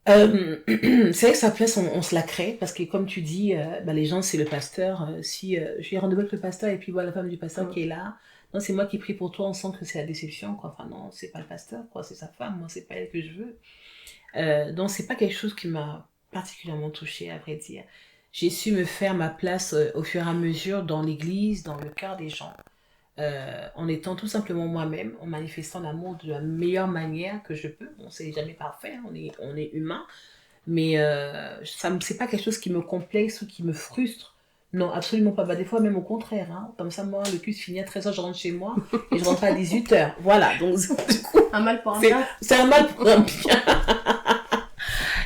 C'est vrai que sa place, on se la crée parce que comme tu dis, les gens, c'est le pasteur. Si j'ai rendez-vous avec le pasteur et puis voilà la femme du pasteur qui est là, non, c'est moi qui prie pour toi, on sent que c'est la déception, quoi. Enfin, non, c'est pas le pasteur, quoi, c'est sa femme, moi, c'est pas elle que je veux. Donc, c'est pas quelque chose qui m'a particulièrement touchée, à vrai dire. J'ai su me faire ma place au fur et à mesure dans l'église, dans le cœur des gens, en étant tout simplement moi-même, en manifestant l'amour de la meilleure manière que je peux. Bon, c'est jamais parfait, hein, on est humain, mais c'est pas quelque chose qui me complexe ou qui me frustre. Non, absolument pas. Bah, des fois, même au contraire. Hein. Comme ça, moi, le culte finit à 13h, je rentre chez moi et je rentre pas à 18h. Voilà, donc du coup, Un mal pour un bien. c'est un mal pour un bien.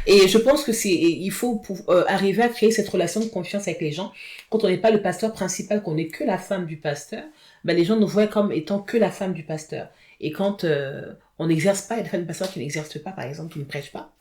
Et je pense que il faut arriver à créer cette relation de confiance avec les gens. Quand on n'est pas le pasteur principal, qu'on n'est que la femme du pasteur, ben les gens nous voient comme étant que la femme du pasteur. Et quand on n'exerce pas, il y a des femmes de pasteur qui n'exercent pas, par exemple, qui ne prêchent pas,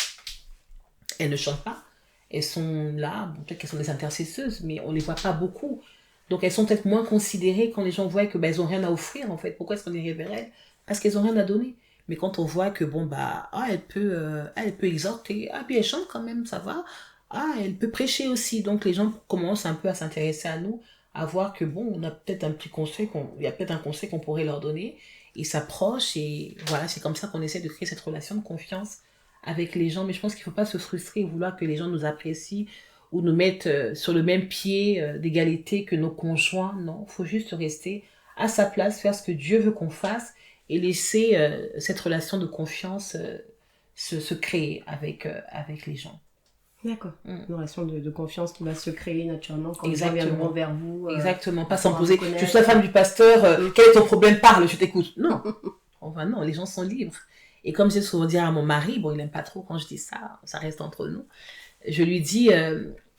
elles ne chantent pas, elles sont là, bon, peut-être qu'elles sont des intercesseuses, mais on les voit pas beaucoup. Donc elles sont peut-être moins considérées quand les gens voient que ben, elles ont rien à offrir, en fait. Pourquoi est-ce qu'on irait vers elles? Parce qu'elles ont rien à donner. Mais quand on voit que bon bah elle peut exhorter, ah puis elle chante quand même, ça va, ah elle peut prêcher aussi, donc les gens commencent un peu à s'intéresser à nous, à voir que bon on a peut-être un petit conseil il y a peut-être un conseil qu'on pourrait leur donner, ils s'approchent et voilà c'est comme ça qu'on essaie de créer cette relation de confiance avec les gens. Mais je pense qu'il faut pas se frustrer et vouloir que les gens nous apprécient ou nous mettent sur le même pied d'égalité que nos conjoints. Non, faut juste rester à sa place, faire ce que Dieu veut qu'on fasse et laisser cette relation de confiance se créer avec les gens. D'accord. Mm. Une relation de confiance qui va se créer naturellement quand les gens Exactement. viendront vers vous. Exactement, pas pour sans poser, reconnaître. je suis la femme du pasteur, quel est ton problème, parle, je t'écoute. Non, enfin non, les gens sont libres. Et comme j'ai souvent dit à mon mari, bon il aime pas trop quand je dis ça, ça reste entre nous, je lui dis,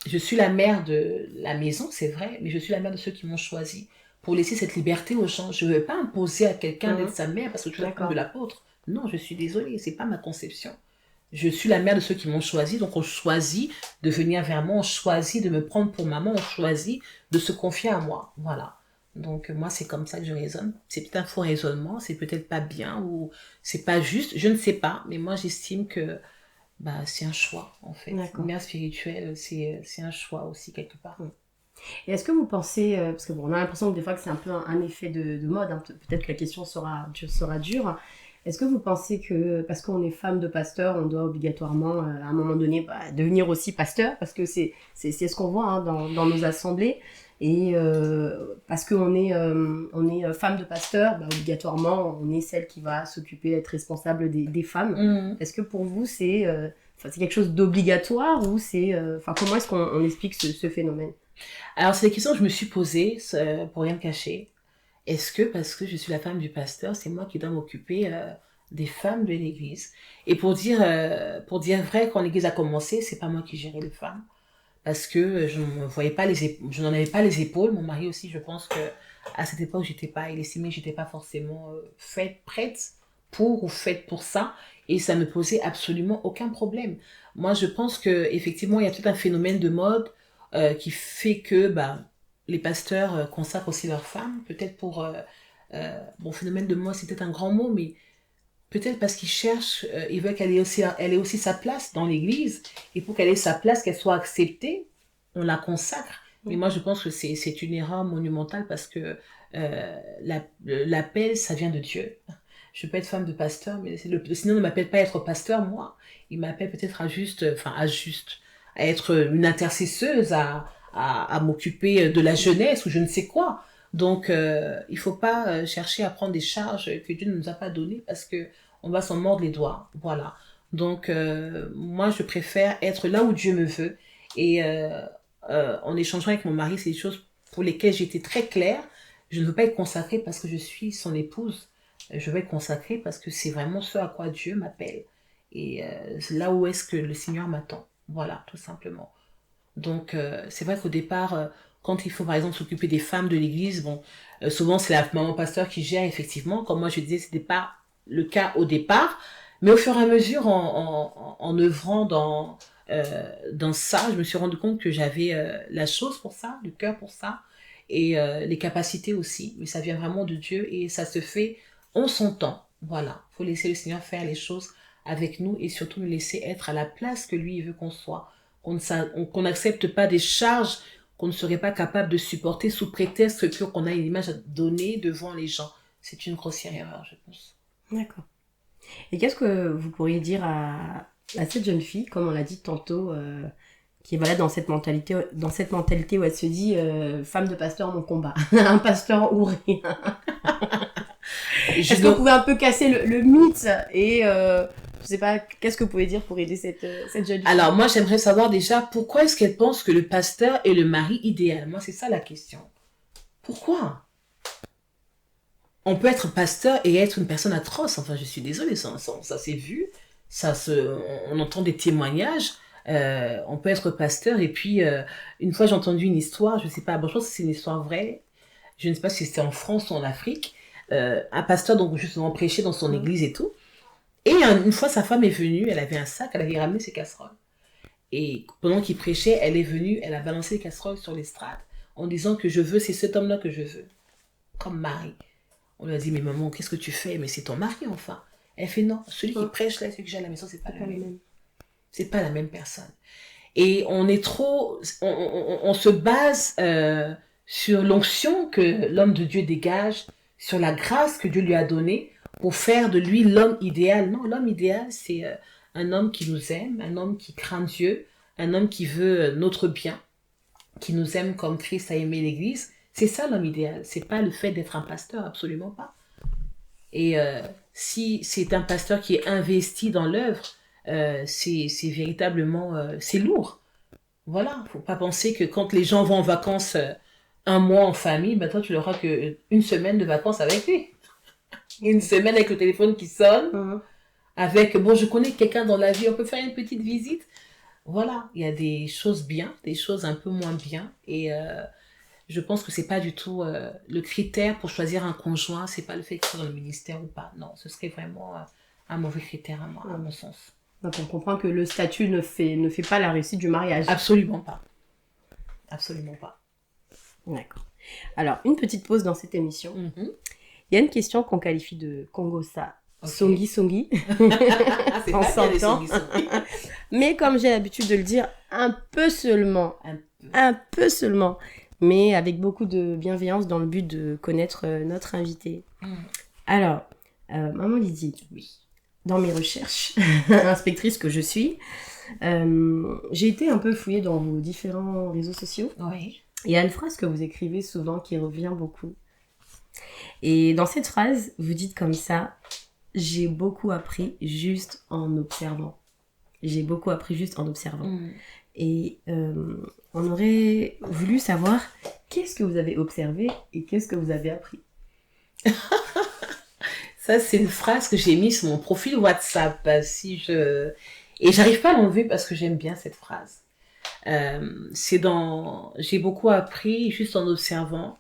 je suis la mère de la maison, c'est vrai, mais je suis la mère de ceux qui m'ont choisi. Pour laisser cette liberté aux gens. Je ne veux pas imposer à quelqu'un d'être sa mère parce que je suis la femme de l'apôtre. Non, je suis désolée, c'est pas ma conception. Je suis la mère de ceux qui m'ont choisi, donc on choisit de venir vers moi, on choisit de me prendre pour maman, on choisit de se confier à moi. Voilà. Donc moi, c'est comme ça que je raisonne. C'est peut-être un faux raisonnement, c'est peut-être pas bien ou c'est pas juste, je ne sais pas, mais moi j'estime que bah, c'est un choix en fait. Mère spirituelle, c'est un choix aussi quelque part. Et est-ce que vous pensez, parce que bon, on a l'impression que des fois que c'est un peu un effet de mode, hein, peut-être que la question sera dure, est-ce que vous pensez que parce qu'on est femme de pasteur, on doit obligatoirement à un moment donné devenir aussi pasteur, parce que c'est ce qu'on voit hein, dans nos assemblées, et parce qu'on est femme de pasteur, bah, obligatoirement on est celle qui va s'occuper, être responsable des femmes. Est-ce que pour vous c'est quelque chose d'obligatoire ou c'est, comment est-ce qu'on explique ce phénomène? Alors, c'est des questions que je me suis posées, pour rien me cacher. Est-ce que, parce que je suis la femme du pasteur, c'est moi qui dois m'occuper des femmes de l'église? Et pour dire vrai, quand l'église a commencé, c'est pas moi qui gérais les femmes. Parce que je n'en avais pas les épaules. Mon mari aussi, je pense que à cette époque, il estimait que j'étais pas forcément prête pour ou faite pour ça. Et ça ne posait absolument aucun problème. Moi, je pense que effectivement, il y a tout un phénomène de mode qui fait que les pasteurs consacrent aussi leurs femmes, peut-être pour phénomène de mode c'est peut-être un grand mot, mais peut-être parce qu'ils cherchent, ils veulent qu'elle ait aussi sa place dans l'église, et pour qu'elle ait sa place, qu'elle soit acceptée, on la consacre. Mais moi je pense que c'est une erreur monumentale parce que l'appel ça vient de Dieu. Je peux être femme de pasteur, mais sinon ne m'appelle pas à être pasteur, moi. Il m'appelle peut-être à être une intercesseuse, à m'occuper de la jeunesse ou je ne sais quoi. Donc, il faut pas chercher à prendre des charges que Dieu ne nous a pas données parce que on va s'en mordre les doigts. Voilà. Donc, moi, je préfère être là où Dieu me veut. Et en échangeant avec mon mari, c'est des choses pour lesquelles j'étais très claire. Je ne veux pas être consacrée parce que je suis son épouse. Je veux être consacrée parce que c'est vraiment ce à quoi Dieu m'appelle. Et c'est là où est-ce que le Seigneur m'attend. Voilà, tout simplement. Donc, c'est vrai qu'au départ, quand il faut, par exemple, s'occuper des femmes de l'église, souvent, c'est la maman pasteur qui gère, effectivement. Comme moi, je disais, c'était pas le cas au départ. Mais au fur et à mesure, en œuvrant dans ça, je me suis rendu compte que j'avais la chose pour ça, le cœur pour ça, et les capacités aussi. Mais ça vient vraiment de Dieu et ça se fait en son temps. Voilà, faut laisser le Seigneur faire les choses avec nous et surtout nous laisser être à la place que lui veut qu'on soit. Qu'on n'accepte pas des charges qu'on ne serait pas capable de supporter sous prétexte qu'on a une image à donner devant les gens. c'est une grossière erreur, je pense. D'accord. Et qu'est-ce que vous pourriez dire à cette jeune fille, comme on l'a dit tantôt, qui est voilà, dans cette mentalité où elle se dit femme de pasteur, mon combat. Un pasteur ou rien. Est-ce que vous pouvez un peu casser le mythe et je sais pas, qu'est-ce que vous pouvez dire pour aider cette jeune fille? Alors, moi, j'aimerais savoir déjà pourquoi est-ce qu'elle pense que le pasteur est le mari idéal. Moi, c'est ça la question. Pourquoi? On peut être pasteur et être une personne atroce. Enfin, je suis désolée, ça s'est vu. On entend des témoignages. On peut être pasteur et puis, une fois, j'ai entendu une histoire, je sais pas, bon, je pense que c'est une histoire vraie. Je ne sais pas si c'était en France ou en Afrique. Un pasteur, donc, justement, prêchait dans son église et tout. Et une fois, sa femme est venue, elle avait un sac, elle avait ramené ses casseroles. Et pendant qu'il prêchait, elle est venue, elle a balancé les casseroles sur l'estrade en disant que c'est cet homme-là que je veux, comme mari. On lui a dit, mais maman, qu'est-ce que tu fais? Mais c'est ton mari, enfin. Elle fait, non, celui qui prêche là, celui que j'ai à la maison, c'est pas le même. C'est pas la même personne. Et on se base sur l'onction que l'homme de Dieu dégage, sur la grâce que Dieu lui a donnée, pour faire de lui l'homme idéal. Non, l'homme idéal, c'est un homme qui nous aime, un homme qui craint Dieu, un homme qui veut notre bien, qui nous aime comme Christ a aimé l'Église. C'est ça l'homme idéal. C'est pas le fait d'être un pasteur, absolument pas. Et si c'est un pasteur qui est investi dans l'œuvre, c'est véritablement, c'est lourd. Voilà, faut pas penser que quand les gens vont en vacances un mois en famille, ben toi tu n'auras qu'une semaine de vacances avec lui. Une semaine avec le téléphone qui sonne, avec, bon, je connais quelqu'un dans la vie, on peut faire une petite visite. Voilà, il y a des choses bien, des choses un peu moins bien. Et je pense que c'est pas du tout le critère pour choisir un conjoint, c'est pas le fait qu'il soit dans le ministère ou pas. Non, ce serait vraiment un mauvais critère à mon sens. Donc on comprend que le statut ne fait pas la réussite du mariage. Absolument pas. Absolument pas. D'accord. Alors, une petite pause dans cette émission. Il y a une question qu'on qualifie de Congo-sa. Okay. Songi. C'est on s'entend. Mais comme j'ai l'habitude de le dire, un peu seulement. Mais avec beaucoup de bienveillance dans le but de connaître notre invité. Alors, Maman Lydie, dans mes recherches, inspectrice que je suis, j'ai été un peu fouillée dans vos différents réseaux sociaux. Oui. Il y a une phrase que vous écrivez souvent qui revient beaucoup. Et dans cette phrase, vous dites comme ça, j'ai beaucoup appris juste en observant. J'ai beaucoup appris juste en observant. Et on aurait voulu savoir qu'est-ce que vous avez observé et qu'est-ce que vous avez appris. Ça, c'est une phrase que j'ai mise sur mon profil WhatsApp. Et j'arrive pas à l'enlever parce que j'aime bien cette phrase. J'ai beaucoup appris juste en observant.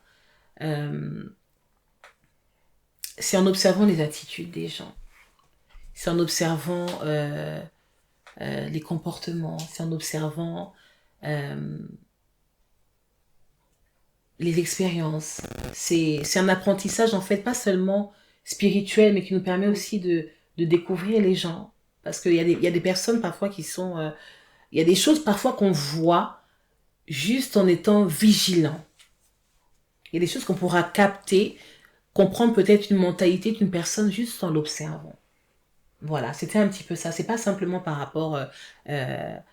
C'est en observant les attitudes des gens. C'est en observant les comportements. C'est en observant les expériences. C'est un apprentissage, en fait, pas seulement spirituel, mais qui nous permet aussi de découvrir les gens. Parce qu'il y a des personnes parfois qui sont... il y a des choses parfois qu'on voit juste en étant vigilant. Il y a des choses qu'on pourra capter, comprendre peut-être une mentalité d'une personne juste en l'observant. Voilà, c'était un petit peu ça. C'est pas simplement par rapport à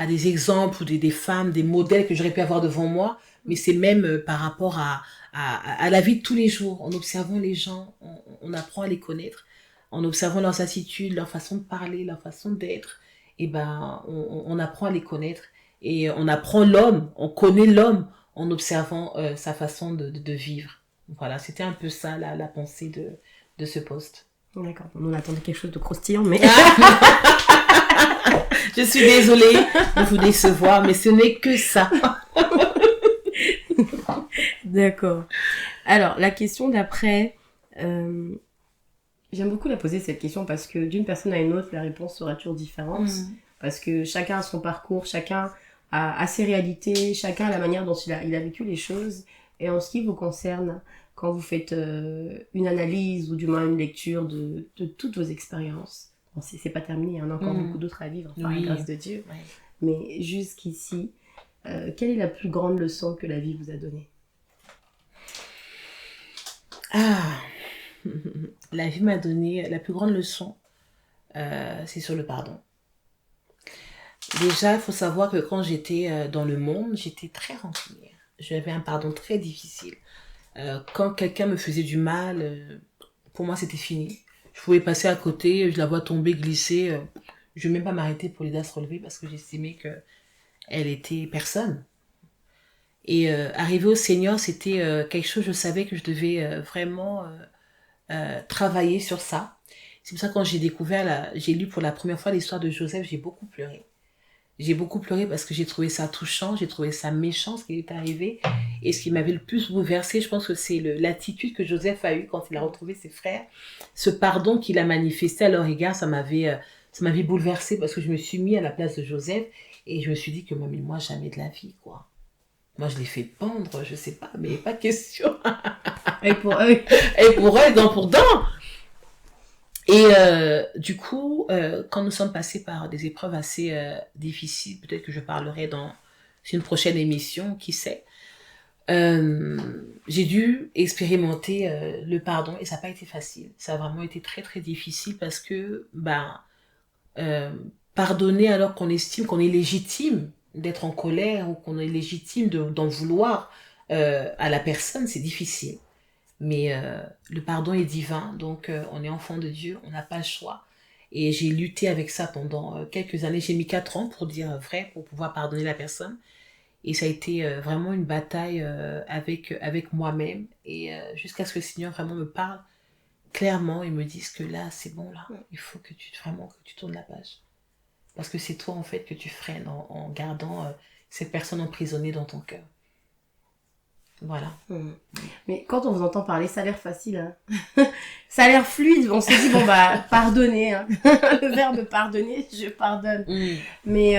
des exemples ou des femmes, des modèles que j'aurais pu avoir devant moi, mais c'est même par rapport à la vie de tous les jours. En observant les gens, on apprend à les connaître. En observant leurs attitudes, leur façon de parler, leur façon d'être, et on apprend à les connaître. Et on apprend l'homme, on connaît l'homme en observant sa façon de vivre. Voilà, c'était un peu ça la pensée de ce post. D'accord, on attendait quelque chose de croustillant, mais... Je suis désolée de vous décevoir, mais ce n'est que ça. D'accord. Alors, la question d'après... J'aime beaucoup la poser cette question parce que d'une personne à une autre, la réponse sera toujours différente. Parce que chacun a son parcours, chacun a ses réalités, chacun a la manière dont il a vécu les choses. Et en ce qui vous concerne, quand vous faites une analyse ou du moins une lecture de toutes vos expériences, bon, c'est pas terminé, il y en a encore beaucoup d'autres à vivre, par la grâce de Dieu. Ouais. Mais jusqu'ici, quelle est la plus grande leçon que la vie vous a donnée ? Ah, la vie m'a donné la plus grande leçon, c'est sur le pardon. Déjà, il faut savoir que quand j'étais dans le monde, j'étais très rancunière. J'avais un pardon très difficile. Quand quelqu'un me faisait du mal, pour moi, c'était fini. Je pouvais passer à côté, je la vois tomber, glisser. Je ne vais même pas m'arrêter pour l'aider à se relever parce que j'estimais qu'elle était personne. Et arriver au Seigneur, c'était quelque chose, je savais que je devais vraiment travailler sur ça. C'est pour ça que quand j'ai lu pour la première fois l'histoire de Joseph, j'ai beaucoup pleuré. J'ai beaucoup pleuré parce que j'ai trouvé ça touchant, j'ai trouvé ça méchant ce qui est arrivé. Et ce qui m'avait le plus bouleversé, je pense que c'est l'attitude que Joseph a eue quand il a retrouvé ses frères. Ce pardon qu'il a manifesté à leur égard, ça m'avait bouleversé parce que je me suis mis à la place de Joseph et je me suis dit que moi jamais de la vie, quoi. Moi, je l'ai fait pendre, je sais pas, mais pas question. Et pour eux. Et pour eux, dent pour dent. Et du coup, quand nous sommes passés par des épreuves assez difficiles, peut-être que je parlerai dans une prochaine émission, qui sait, j'ai dû expérimenter le pardon et ça n'a pas été facile. Ça a vraiment été très très difficile parce que pardonner alors qu'on estime qu'on est légitime d'être en colère ou qu'on est légitime d'en vouloir à la personne, c'est difficile. Mais le pardon est divin, donc on est enfant de Dieu, on n'a pas le choix. Et j'ai lutté avec ça pendant quelques années. J'ai mis 4 ans pour dire vrai, pour pouvoir pardonner la personne. Et ça a été vraiment une bataille avec moi-même. Et jusqu'à ce que le Seigneur vraiment me parle clairement et me dise que là, c'est bon, là, il faut que tu tournes la page. Parce que c'est toi, en fait, que tu freines en gardant cette personne emprisonnée dans ton cœur. Voilà. Mais quand on vous entend parler, ça a l'air facile. Hein. Ça a l'air fluide. On s'est dit, bon, pardonner. Hein. Le verbe pardonner, je pardonne. Mais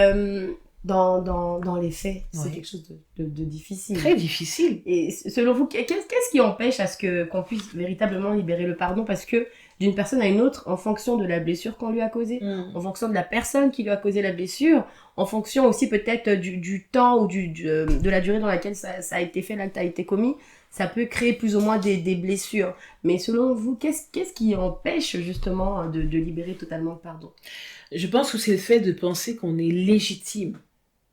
dans les faits, c'est quelque chose de difficile. Très difficile. Et selon vous, qu'est-ce qui empêche à ce qu'on puisse véritablement libérer le pardon? Parce que d'une personne à une autre, en fonction de la blessure qu'on lui a causée, en fonction de la personne qui lui a causé la blessure, en fonction aussi peut-être du temps ou de la durée dans laquelle ça a été fait, l'acte a été commis, ça peut créer plus ou moins des blessures. Mais selon vous, qu'est-ce qui empêche justement de libérer totalement le pardon? Je pense que c'est le fait de penser qu'on est légitime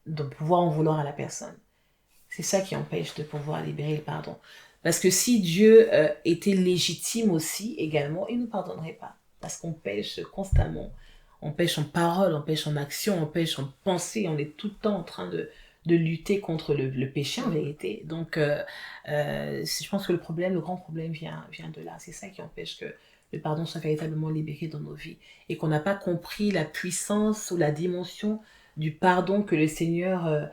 de pouvoir en vouloir à la personne. C'est ça qui empêche de pouvoir libérer le pardon. Parce que si Dieu était légitime aussi, également, il ne nous pardonnerait pas. Parce qu'on pêche constamment. On pêche en parole, on pêche en action, on pêche en pensée. On est tout le temps en train de lutter contre le péché, en vérité. Donc, je pense que le grand problème vient de là. C'est ça qui empêche que le pardon soit véritablement libéré dans nos vies. Et qu'on n'a pas compris la puissance ou la dimension du pardon que le Seigneur...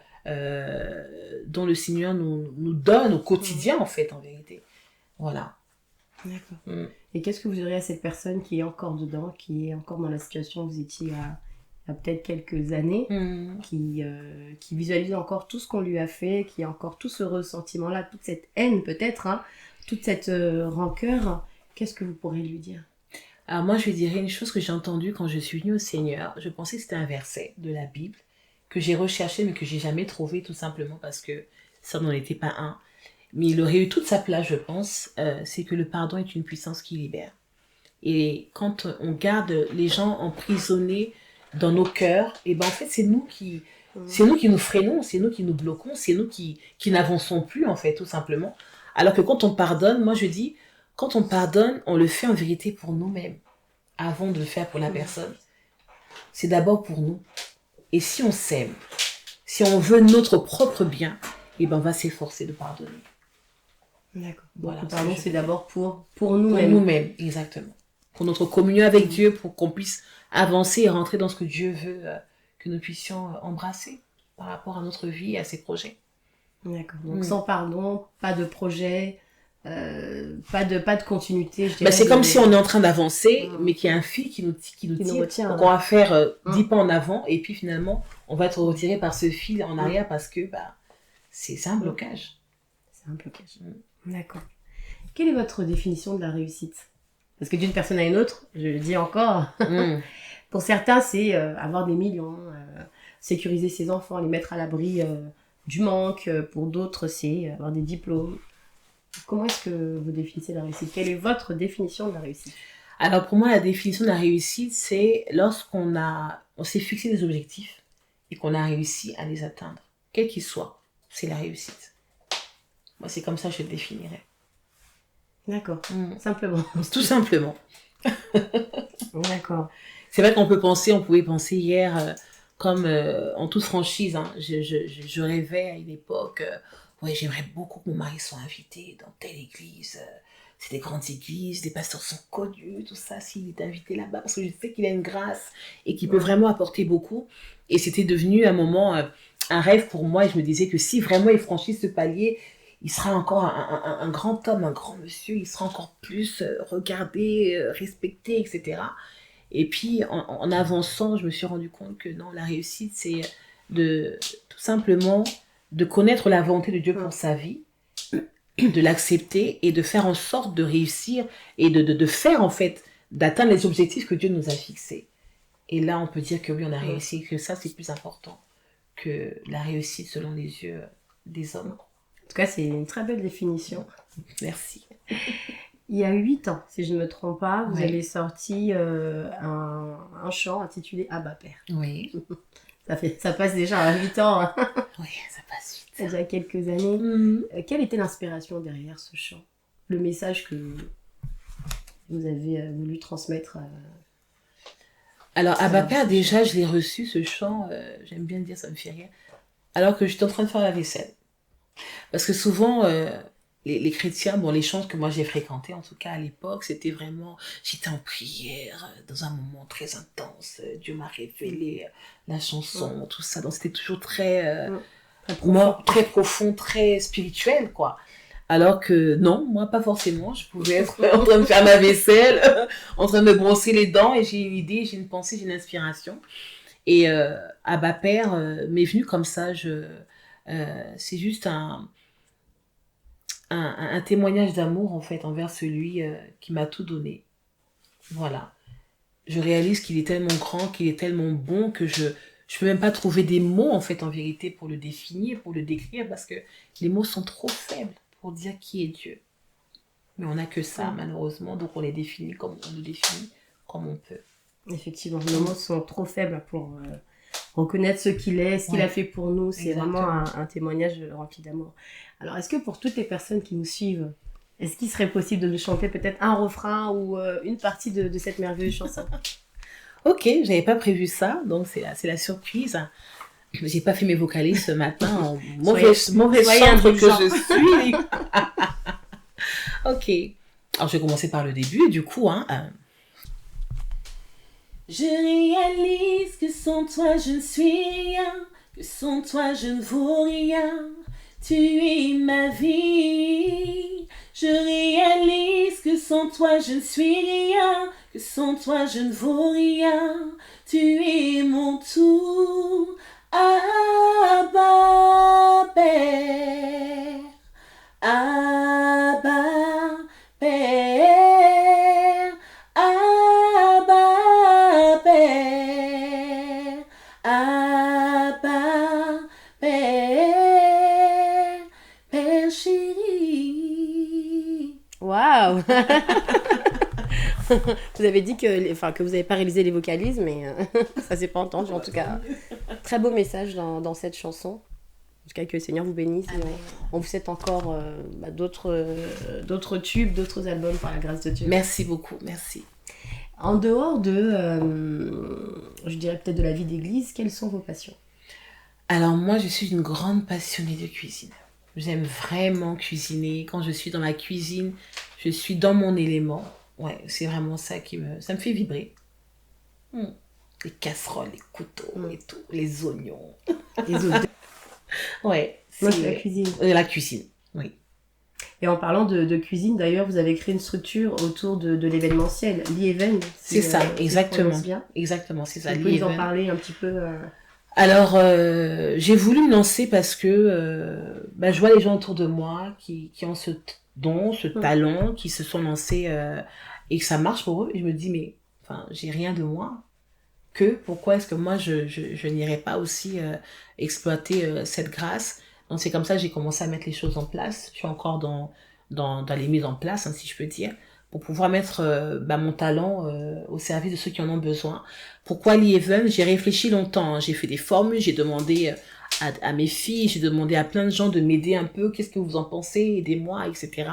dont le Seigneur nous donne au quotidien, en fait, en vérité. Voilà. D'accord. Et qu'est-ce que vous direz à cette personne qui est encore dedans, qui est encore dans la situation où vous étiez il y a peut-être quelques années, qui visualise encore tout ce qu'on lui a fait, qui a encore tout ce ressentiment-là, toute cette haine peut-être, hein, toute cette rancœur, qu'est-ce que vous pourrez lui dire? Alors moi, je lui dirais une chose que j'ai entendue quand je suis venue au Seigneur. Je pensais que c'était un verset de la Bible, que j'ai recherché mais que j'ai jamais trouvé, tout simplement parce que ça n'en était pas un. Mais il aurait eu toute sa place, je pense. C'est que le pardon est une puissance qui libère. Et quand on garde les gens emprisonnés dans nos cœurs, et en fait c'est nous qui nous freinons, c'est nous qui nous bloquons, c'est nous qui n'avançons plus, en fait, tout simplement. Alors que quand on pardonne, moi je dis, quand on pardonne, on le fait en vérité pour nous-mêmes, avant de le faire pour la personne. C'est d'abord pour nous. Et si on s'aime, si on veut notre propre bien, on va s'efforcer de pardonner. D'accord. Voilà, le pardon, c'est d'abord pour pour nous-mêmes. nous-mêmes, exactement. Pour notre communion avec Dieu, pour qu'on puisse avancer et rentrer dans ce que Dieu veut que nous puissions embrasser par rapport à notre vie et à ses projets. D'accord. Donc sans pardon, pas de projet, pas de continuité. C'est comme si on est en train d'avancer, mais qu'il y a un fil qui nous tire. Donc on va faire 10 pas en avant et puis finalement on va être retiré par ce fil en arrière parce que c'est un blocage. C'est un blocage. D'accord. Quelle est votre définition de la réussite? Parce que d'une personne à une autre, je le dis encore, pour certains c'est avoir des millions, sécuriser ses enfants, les mettre à l'abri du manque. Pour d'autres c'est avoir des diplômes. Comment est-ce que vous définissez la réussite? Quelle est votre définition de la réussite? Alors pour moi, la définition de la réussite, c'est lorsqu'on on s'est fixé des objectifs et qu'on a réussi à les atteindre, quels qu'ils soient. C'est la réussite. Moi, c'est comme ça que je le définirais. D'accord, simplement. Tout simplement. D'accord. C'est vrai on pouvait penser hier, comme en toute franchise, hein, je rêvais à une époque, ouais, j'aimerais beaucoup que mon mari soit invité dans telle église. C'est des grandes églises, des pasteurs sont connus, tout ça, s'il est invité là-bas, parce que je sais qu'il a une grâce et qu'il peut vraiment apporter beaucoup. Et c'était devenu un moment, un rêve pour moi, et je me disais que si vraiment il franchit ce palier, il sera encore un grand homme, un grand monsieur, il sera encore plus regardé, respecté, etc. Et puis, en avançant, je me suis rendu compte que non, la réussite, c'est tout simplement de connaître la volonté de Dieu pour sa vie, de l'accepter et de faire en sorte de réussir et de faire, en fait, d'atteindre les objectifs que Dieu nous a fixés. Et là, on peut dire que oui, on a réussi, que ça, c'est plus important que la réussite selon les yeux des hommes. En tout cas, c'est une très belle définition. Merci. Il y a 8 ans, si je ne me trompe pas, vous avez sorti un chant intitulé Abba Père. Oui. Ça passe déjà à 8 ans. Hein. Oui, ça passe vite. Il y a quelques années. Quelle était l'inspiration derrière ce chant? Le message que vous avez voulu transmettre Alors, Abba Père, déjà, je l'ai reçu, ce chant, j'aime bien dire, ça me fait rire, alors que j'étais en train de faire la vaisselle. Parce que souvent, les chrétiens, bon, les chants que moi j'ai fréquentés, en tout cas à l'époque, c'était vraiment, j'étais en prière, dans un moment très intense, Dieu m'a révélé la chanson, tout ça, donc c'était toujours très profond, très spirituel, quoi. Alors que non, moi pas forcément, je pouvais être en train de faire ma vaisselle, en train de me brosser les dents, et j'ai une idée, j'ai une pensée, j'ai une inspiration. Et Abba Père m'est venu comme ça, c'est juste un témoignage d'amour, en fait, envers celui qui m'a tout donné. Voilà. Je réalise qu'il est tellement grand, qu'il est tellement bon, que je peux même pas trouver des mots, en fait, en vérité, pour le définir, pour le décrire, parce que les mots sont trop faibles pour dire qui est Dieu. Mais on n'a que ça, malheureusement, donc on les définit comme on le définit, comme on peut. Effectivement, nos mots sont trop faibles pour reconnaître ce qu'il est, ce qu'il a fait pour nous. C'est vraiment un témoignage rempli d'amour. Alors, est-ce que pour toutes les personnes qui nous suivent, est-ce qu'il serait possible de nous chanter peut-être un refrain ou une partie de cette merveilleuse chanson? Ok, j'avais pas prévu ça, donc c'est la surprise. J'ai pas fait mes vocalises ce matin, en mauvais chantre que je suis. Ok, alors je vais commencer par le début, du coup, Je réalise que sans toi je ne suis rien, que sans toi je ne vaux rien. Tu es ma vie. Je réalise que sans toi je ne suis rien, que sans toi je ne vaux rien. Tu es mon tout. Abba Père, Abba Père, Abba Père, Abba Père, Père chéri. Waouh. Vous avez dit que vous n'avez pas réalisé les vocalises, mais ça s'est pas entendu. En tout cas, très beau message dans cette chanson. En tout cas, que le Seigneur vous bénisse. On vous souhaite encore d'autres tubes, d'autres albums par la grâce de Dieu. Merci beaucoup, merci. En dehors de, je dirais peut-être de la vie d'église, quelles sont vos passions? Alors moi, je suis une grande passionnée de cuisine. J'aime vraiment cuisiner. Quand je suis dans la cuisine, je suis dans mon élément. Ouais, c'est vraiment ça ça me fait vibrer. Les casseroles, les couteaux et tout, les oignons. Les odeurs. Ouais. Moi, c'est la cuisine. La cuisine, oui. Et en parlant de cuisine, d'ailleurs, vous avez créé une structure autour de l'événementiel, l'e-event. C'est ça, exactement. Bien. Exactement, c'est ça. Vous pouvez nous en parler un petit peu Alors, j'ai voulu me lancer parce que je vois les gens autour de moi qui ont ce don, ce talent, qui se sont lancés et que ça marche pour eux. Et je me dis, mais j'ai rien de moi. Pourquoi est-ce que moi, je n'irais pas aussi exploiter cette grâce? Donc, c'est comme ça que j'ai commencé à mettre les choses en place. Je suis encore dans dans les mises en place, hein, si je peux dire, pour pouvoir mettre mon talent au service de ceux qui en ont besoin. Pourquoi l'e-event? J'ai réfléchi longtemps, hein. J'ai fait des formules, j'ai demandé à mes filles, j'ai demandé à plein de gens de m'aider un peu, qu'est-ce que vous en pensez, aidez-moi, etc.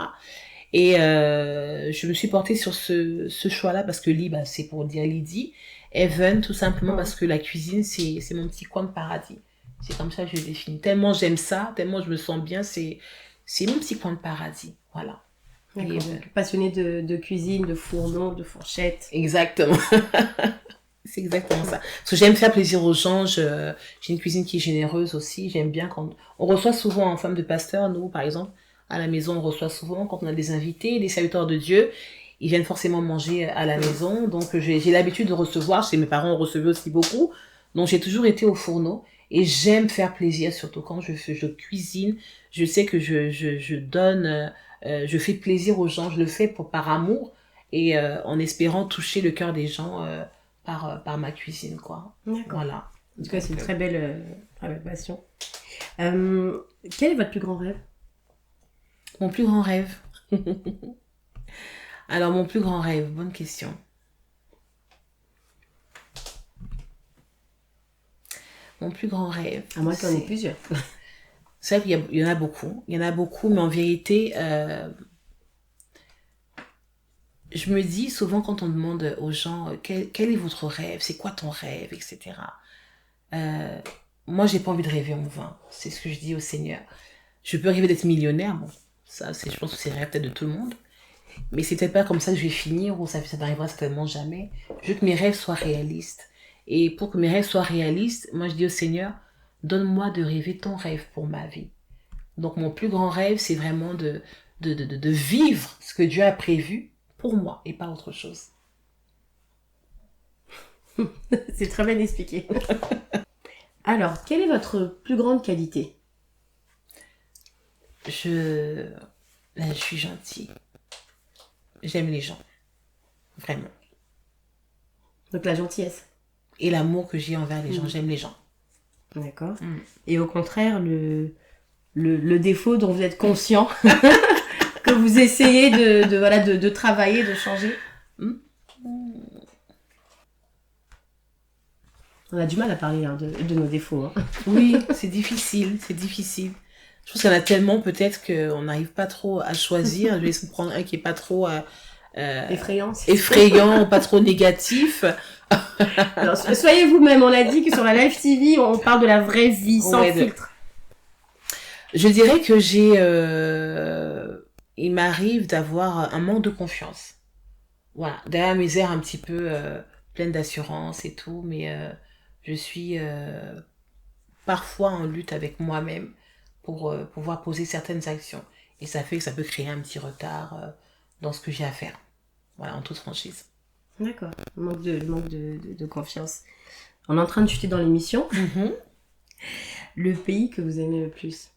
Et je me suis portée sur ce choix-là parce que c'est pour dire Lydie. Event, tout simplement parce que la cuisine, c'est mon petit coin de paradis. C'est comme ça que je le définis. Tellement j'aime ça, tellement je me sens bien, c'est mon petit coin de paradis. Voilà. D'accord. Passionnée de cuisine, de fourneau, de fourchette. Exactement. C'est exactement ça. Parce que j'aime faire plaisir aux gens. J'ai une cuisine qui est généreuse aussi. J'aime bien quand on reçoit souvent en femme de pasteur, nous, par exemple, à la maison, on reçoit souvent quand on a des invités, des serviteurs de Dieu. Ils viennent forcément manger à la maison. Donc, j'ai l'habitude de recevoir. Chez mes parents, on recevait aussi beaucoup. Donc, j'ai toujours été au fourneau. Et j'aime faire plaisir, surtout quand je cuisine. Je sais que je donne, je fais plaisir aux gens. Je le fais par amour et en espérant toucher le cœur des gens par ma cuisine, quoi. D'accord. Voilà. En tout cas, c'est une très belle passion. Quel est votre plus grand rêve? Mon plus grand rêve. Alors, mon plus grand rêve, bonne question. Mon plus grand rêve. À moins qu'il y en ait plusieurs. C'est vrai qu'il y en a beaucoup. Il y en a beaucoup, mais en vérité, je me dis souvent quand on demande aux gens quel est votre rêve, c'est quoi ton rêve, etc. Moi, j'ai pas envie de rêver en vain. C'est ce que je dis au Seigneur. Je peux rêver d'être millionnaire. Bon, ça, je pense que c'est le rêve peut-être de tout le monde. Mais c'est peut-être pas comme ça que je vais finir ou ça n'arrivera certainement jamais. Je veux que mes rêves soient réalistes. Et pour que mes rêves soient réalistes, moi je dis au Seigneur, donne-moi de rêver ton rêve pour ma vie. Donc mon plus grand rêve, c'est vraiment de vivre ce que Dieu a prévu pour moi et pas autre chose. C'est très bien expliqué. Alors, quelle est votre plus grande qualité? Je suis gentille. J'aime les gens. Vraiment. Donc la gentillesse. Et l'amour que j'ai envers les gens. J'aime les gens. D'accord. Et au contraire, le défaut dont vous êtes conscient, que vous essayez de travailler, de changer. On a du mal à parler de nos défauts. Hein. Oui, c'est difficile. Je pense qu'il y en a tellement peut-être qu'on n'arrive pas trop à choisir. Je vais essayer de prendre un qui n'est pas trop effrayant, pas trop négatif. Alors, soyez vous-même. On a dit que sur la Live TV, on parle de la vraie vie, sans filtre. Je dirais que il m'arrive d'avoir un manque de confiance. Voilà, derrière mes airs un petit peu pleine d'assurance et tout, mais je suis parfois en lutte avec moi-même pour pouvoir poser certaines actions. Et ça fait que ça peut créer un petit retard dans ce que j'ai à faire. Voilà, en toute franchise. D'accord, manque de confiance. On est en train de chuter dans l'émission. Le pays que vous aimez le plus?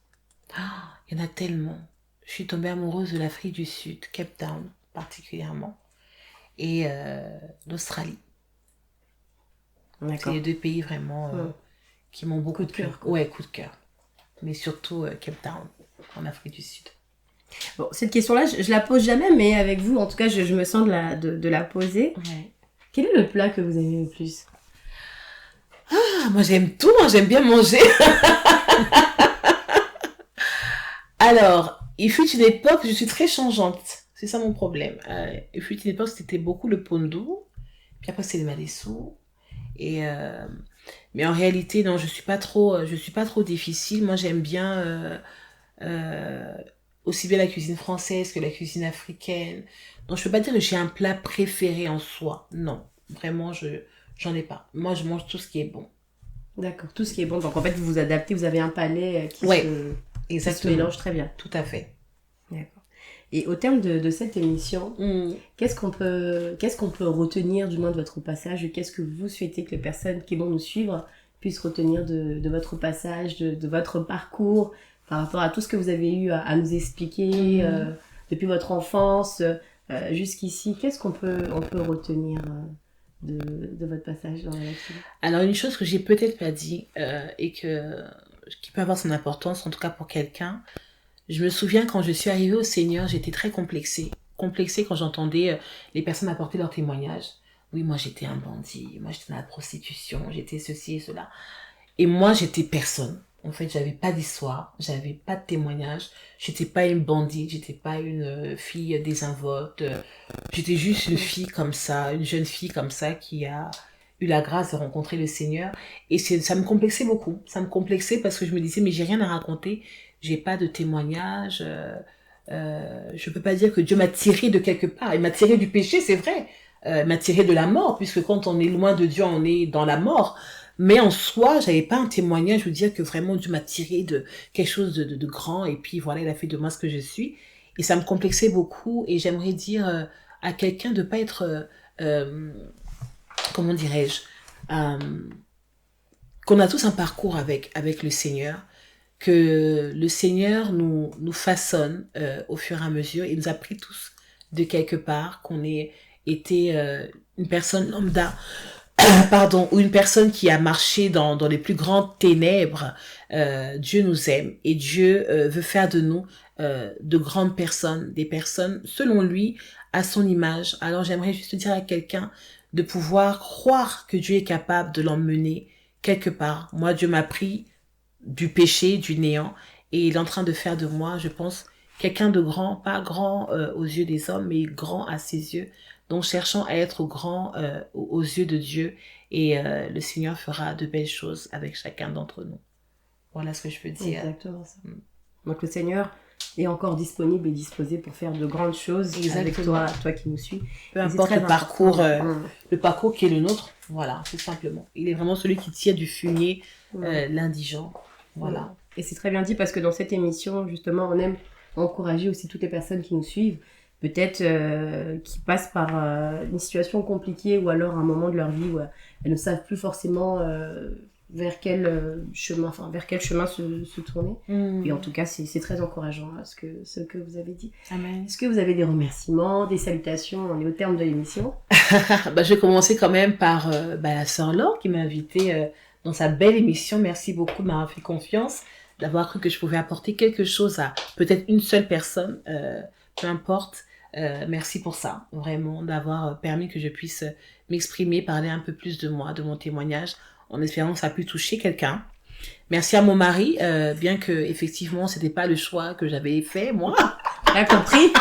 Il y en a tellement. Je suis tombée amoureuse de l'Afrique du Sud, Cape Town particulièrement, et l'Australie. C'est les deux pays vraiment qui m'ont beaucoup de cœur. Ouais, coup de cœur. Mais surtout Cape Town, en Afrique du Sud. Bon, cette question-là, je la pose jamais, mais avec vous, en tout cas, je me sens de la poser. Ouais. Quel est le plat que vous aimez le plus? Moi j'aime tout, moi j'aime bien manger. Alors, il fut une époque, je suis très changeante. C'est ça mon problème. Il fut une époque, c'était beaucoup le pondu. Puis après, c'est le malessou. Mais en réalité, non, je suis pas trop difficile. Moi, j'aime bien aussi bien la cuisine française que la cuisine africaine. Donc, je peux pas dire que j'ai un plat préféré en soi. Non, vraiment, j'en ai pas. Moi, je mange tout ce qui est bon. D'accord, tout ce qui est bon. Donc, en fait, vous vous adaptez, vous avez un palais qui se mélange très bien. Tout à fait. D'accord. Et au terme de cette émission, qu'est-ce qu'on peut retenir du moins de votre passage? Qu'est-ce que vous souhaitez que les personnes qui vont nous suivre puissent retenir de votre passage, de votre parcours, par rapport à tout ce que vous avez eu à nous expliquer depuis votre enfance jusqu'ici? Qu'est-ce qu'on peut retenir de votre passage dans la nature? Alors, une chose que j'ai peut-être pas dit et qui peut avoir son importance, en tout cas pour quelqu'un, Je me souviens quand je suis arrivée au Seigneur, j'étais très complexée. Complexée quand j'entendais les personnes apporter leurs témoignages. Oui, moi j'étais un bandit, moi j'étais dans la prostitution, j'étais ceci et cela. Et moi j'étais personne. En fait, j'avais pas d'histoire, j'avais pas de témoignage, j'étais pas une bandite, j'étais pas une fille désinvolte, j'étais juste une fille comme ça, une jeune fille comme ça qui a eu la grâce de rencontrer le Seigneur. Et ça me complexait beaucoup, ça me complexait parce que je me disais, mais j'ai rien à raconter, j'ai pas de témoignage, je peux pas dire que Dieu m'a tiré de quelque part, il m'a tiré du péché, c'est vrai, m'a tiré de la mort, puisque quand on est loin de Dieu, on est dans la mort. Mais en soi, j'avais pas un témoignage, je veux dire que vraiment Dieu m'a tiré de quelque chose de grand, et puis voilà, il a fait de moi ce que je suis. Et ça me complexait beaucoup, et j'aimerais dire à quelqu'un de pas être, comment dirais-je, qu'on a tous un parcours avec le Seigneur, que le Seigneur nous façonne au fur et à mesure, il nous a pris tous de quelque part, qu'on ait été une personne lambda, pardon, ou une personne qui a marché dans les plus grandes ténèbres. Dieu nous aime et Dieu veut faire de nous de grandes personnes, des personnes selon lui, à son image. Alors j'aimerais juste dire à quelqu'un de pouvoir croire que Dieu est capable de l'emmener quelque part. Moi, Dieu m'a pris du péché, du néant, et il est en train de faire de moi, je pense, quelqu'un de grand, pas grand aux yeux des hommes, mais grand à ses yeux. Donc, cherchons à être grand aux yeux de Dieu, et le Seigneur fera de belles choses avec chacun d'entre nous. Voilà ce que je peux dire. Exactement ça. Donc le Seigneur est encore disponible et disposé pour faire de grandes choses avec toi qui nous suis. Peu importe le parcours qui est le nôtre, voilà, tout simplement. Il est vraiment celui qui tire du fumier l'indigent. Voilà. Et c'est très bien dit parce que dans cette émission, justement, on aime encourager aussi toutes les personnes qui nous suivent, peut-être qui passent par une situation compliquée ou alors un moment de leur vie où elles ne savent plus forcément vers quel chemin se tourner. Et en tout cas, c'est très encourageant ce que vous avez dit. Amen. Est-ce que vous avez des remerciements, des salutations? On est au terme de l'émission. Je vais commencer quand même par la sœur Laure qui m'a invitée dans sa belle émission. Merci beaucoup de m'avoir fait confiance, d'avoir cru que je pouvais apporter quelque chose à peut-être une seule personne, peu importe. Merci pour ça, vraiment, d'avoir permis que je puisse m'exprimer, parler un peu plus de moi, de mon témoignage, en espérant que ça a pu toucher quelqu'un. Merci à mon mari, bien que effectivement c'était pas le choix que j'avais fait, moi. Bien compris.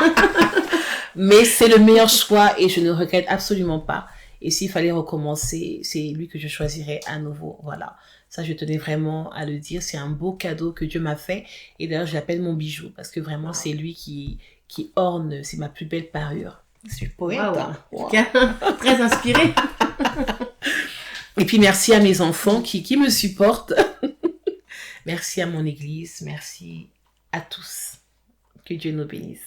Mais c'est le meilleur choix et je ne regrette absolument pas. Et s'il fallait recommencer, c'est lui que je choisirais à nouveau. Voilà. Ça, je tenais vraiment à le dire. C'est un beau cadeau que Dieu m'a fait. Et d'ailleurs, je l'appelle mon bijou parce que vraiment, c'est lui qui orne, c'est ma plus belle parure. Je suis poète. Wow. En tout cas, très inspirée. Et puis, merci à mes enfants qui me supportent. Merci à mon église. Merci à tous. Que Dieu nous bénisse.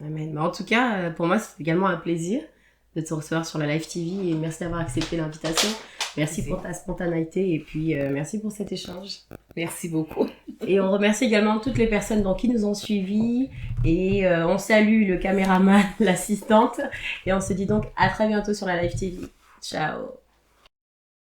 Amen. Mais en tout cas, pour moi, c'est également un plaisir de te recevoir sur la Live TV et merci d'avoir accepté l'invitation. Merci pour ta spontanéité et puis merci pour cet échange. Merci beaucoup. Et on remercie également toutes les personnes qui nous ont suivis et on salue le caméraman, l'assistante et on se dit donc à très bientôt sur la Live TV. Ciao.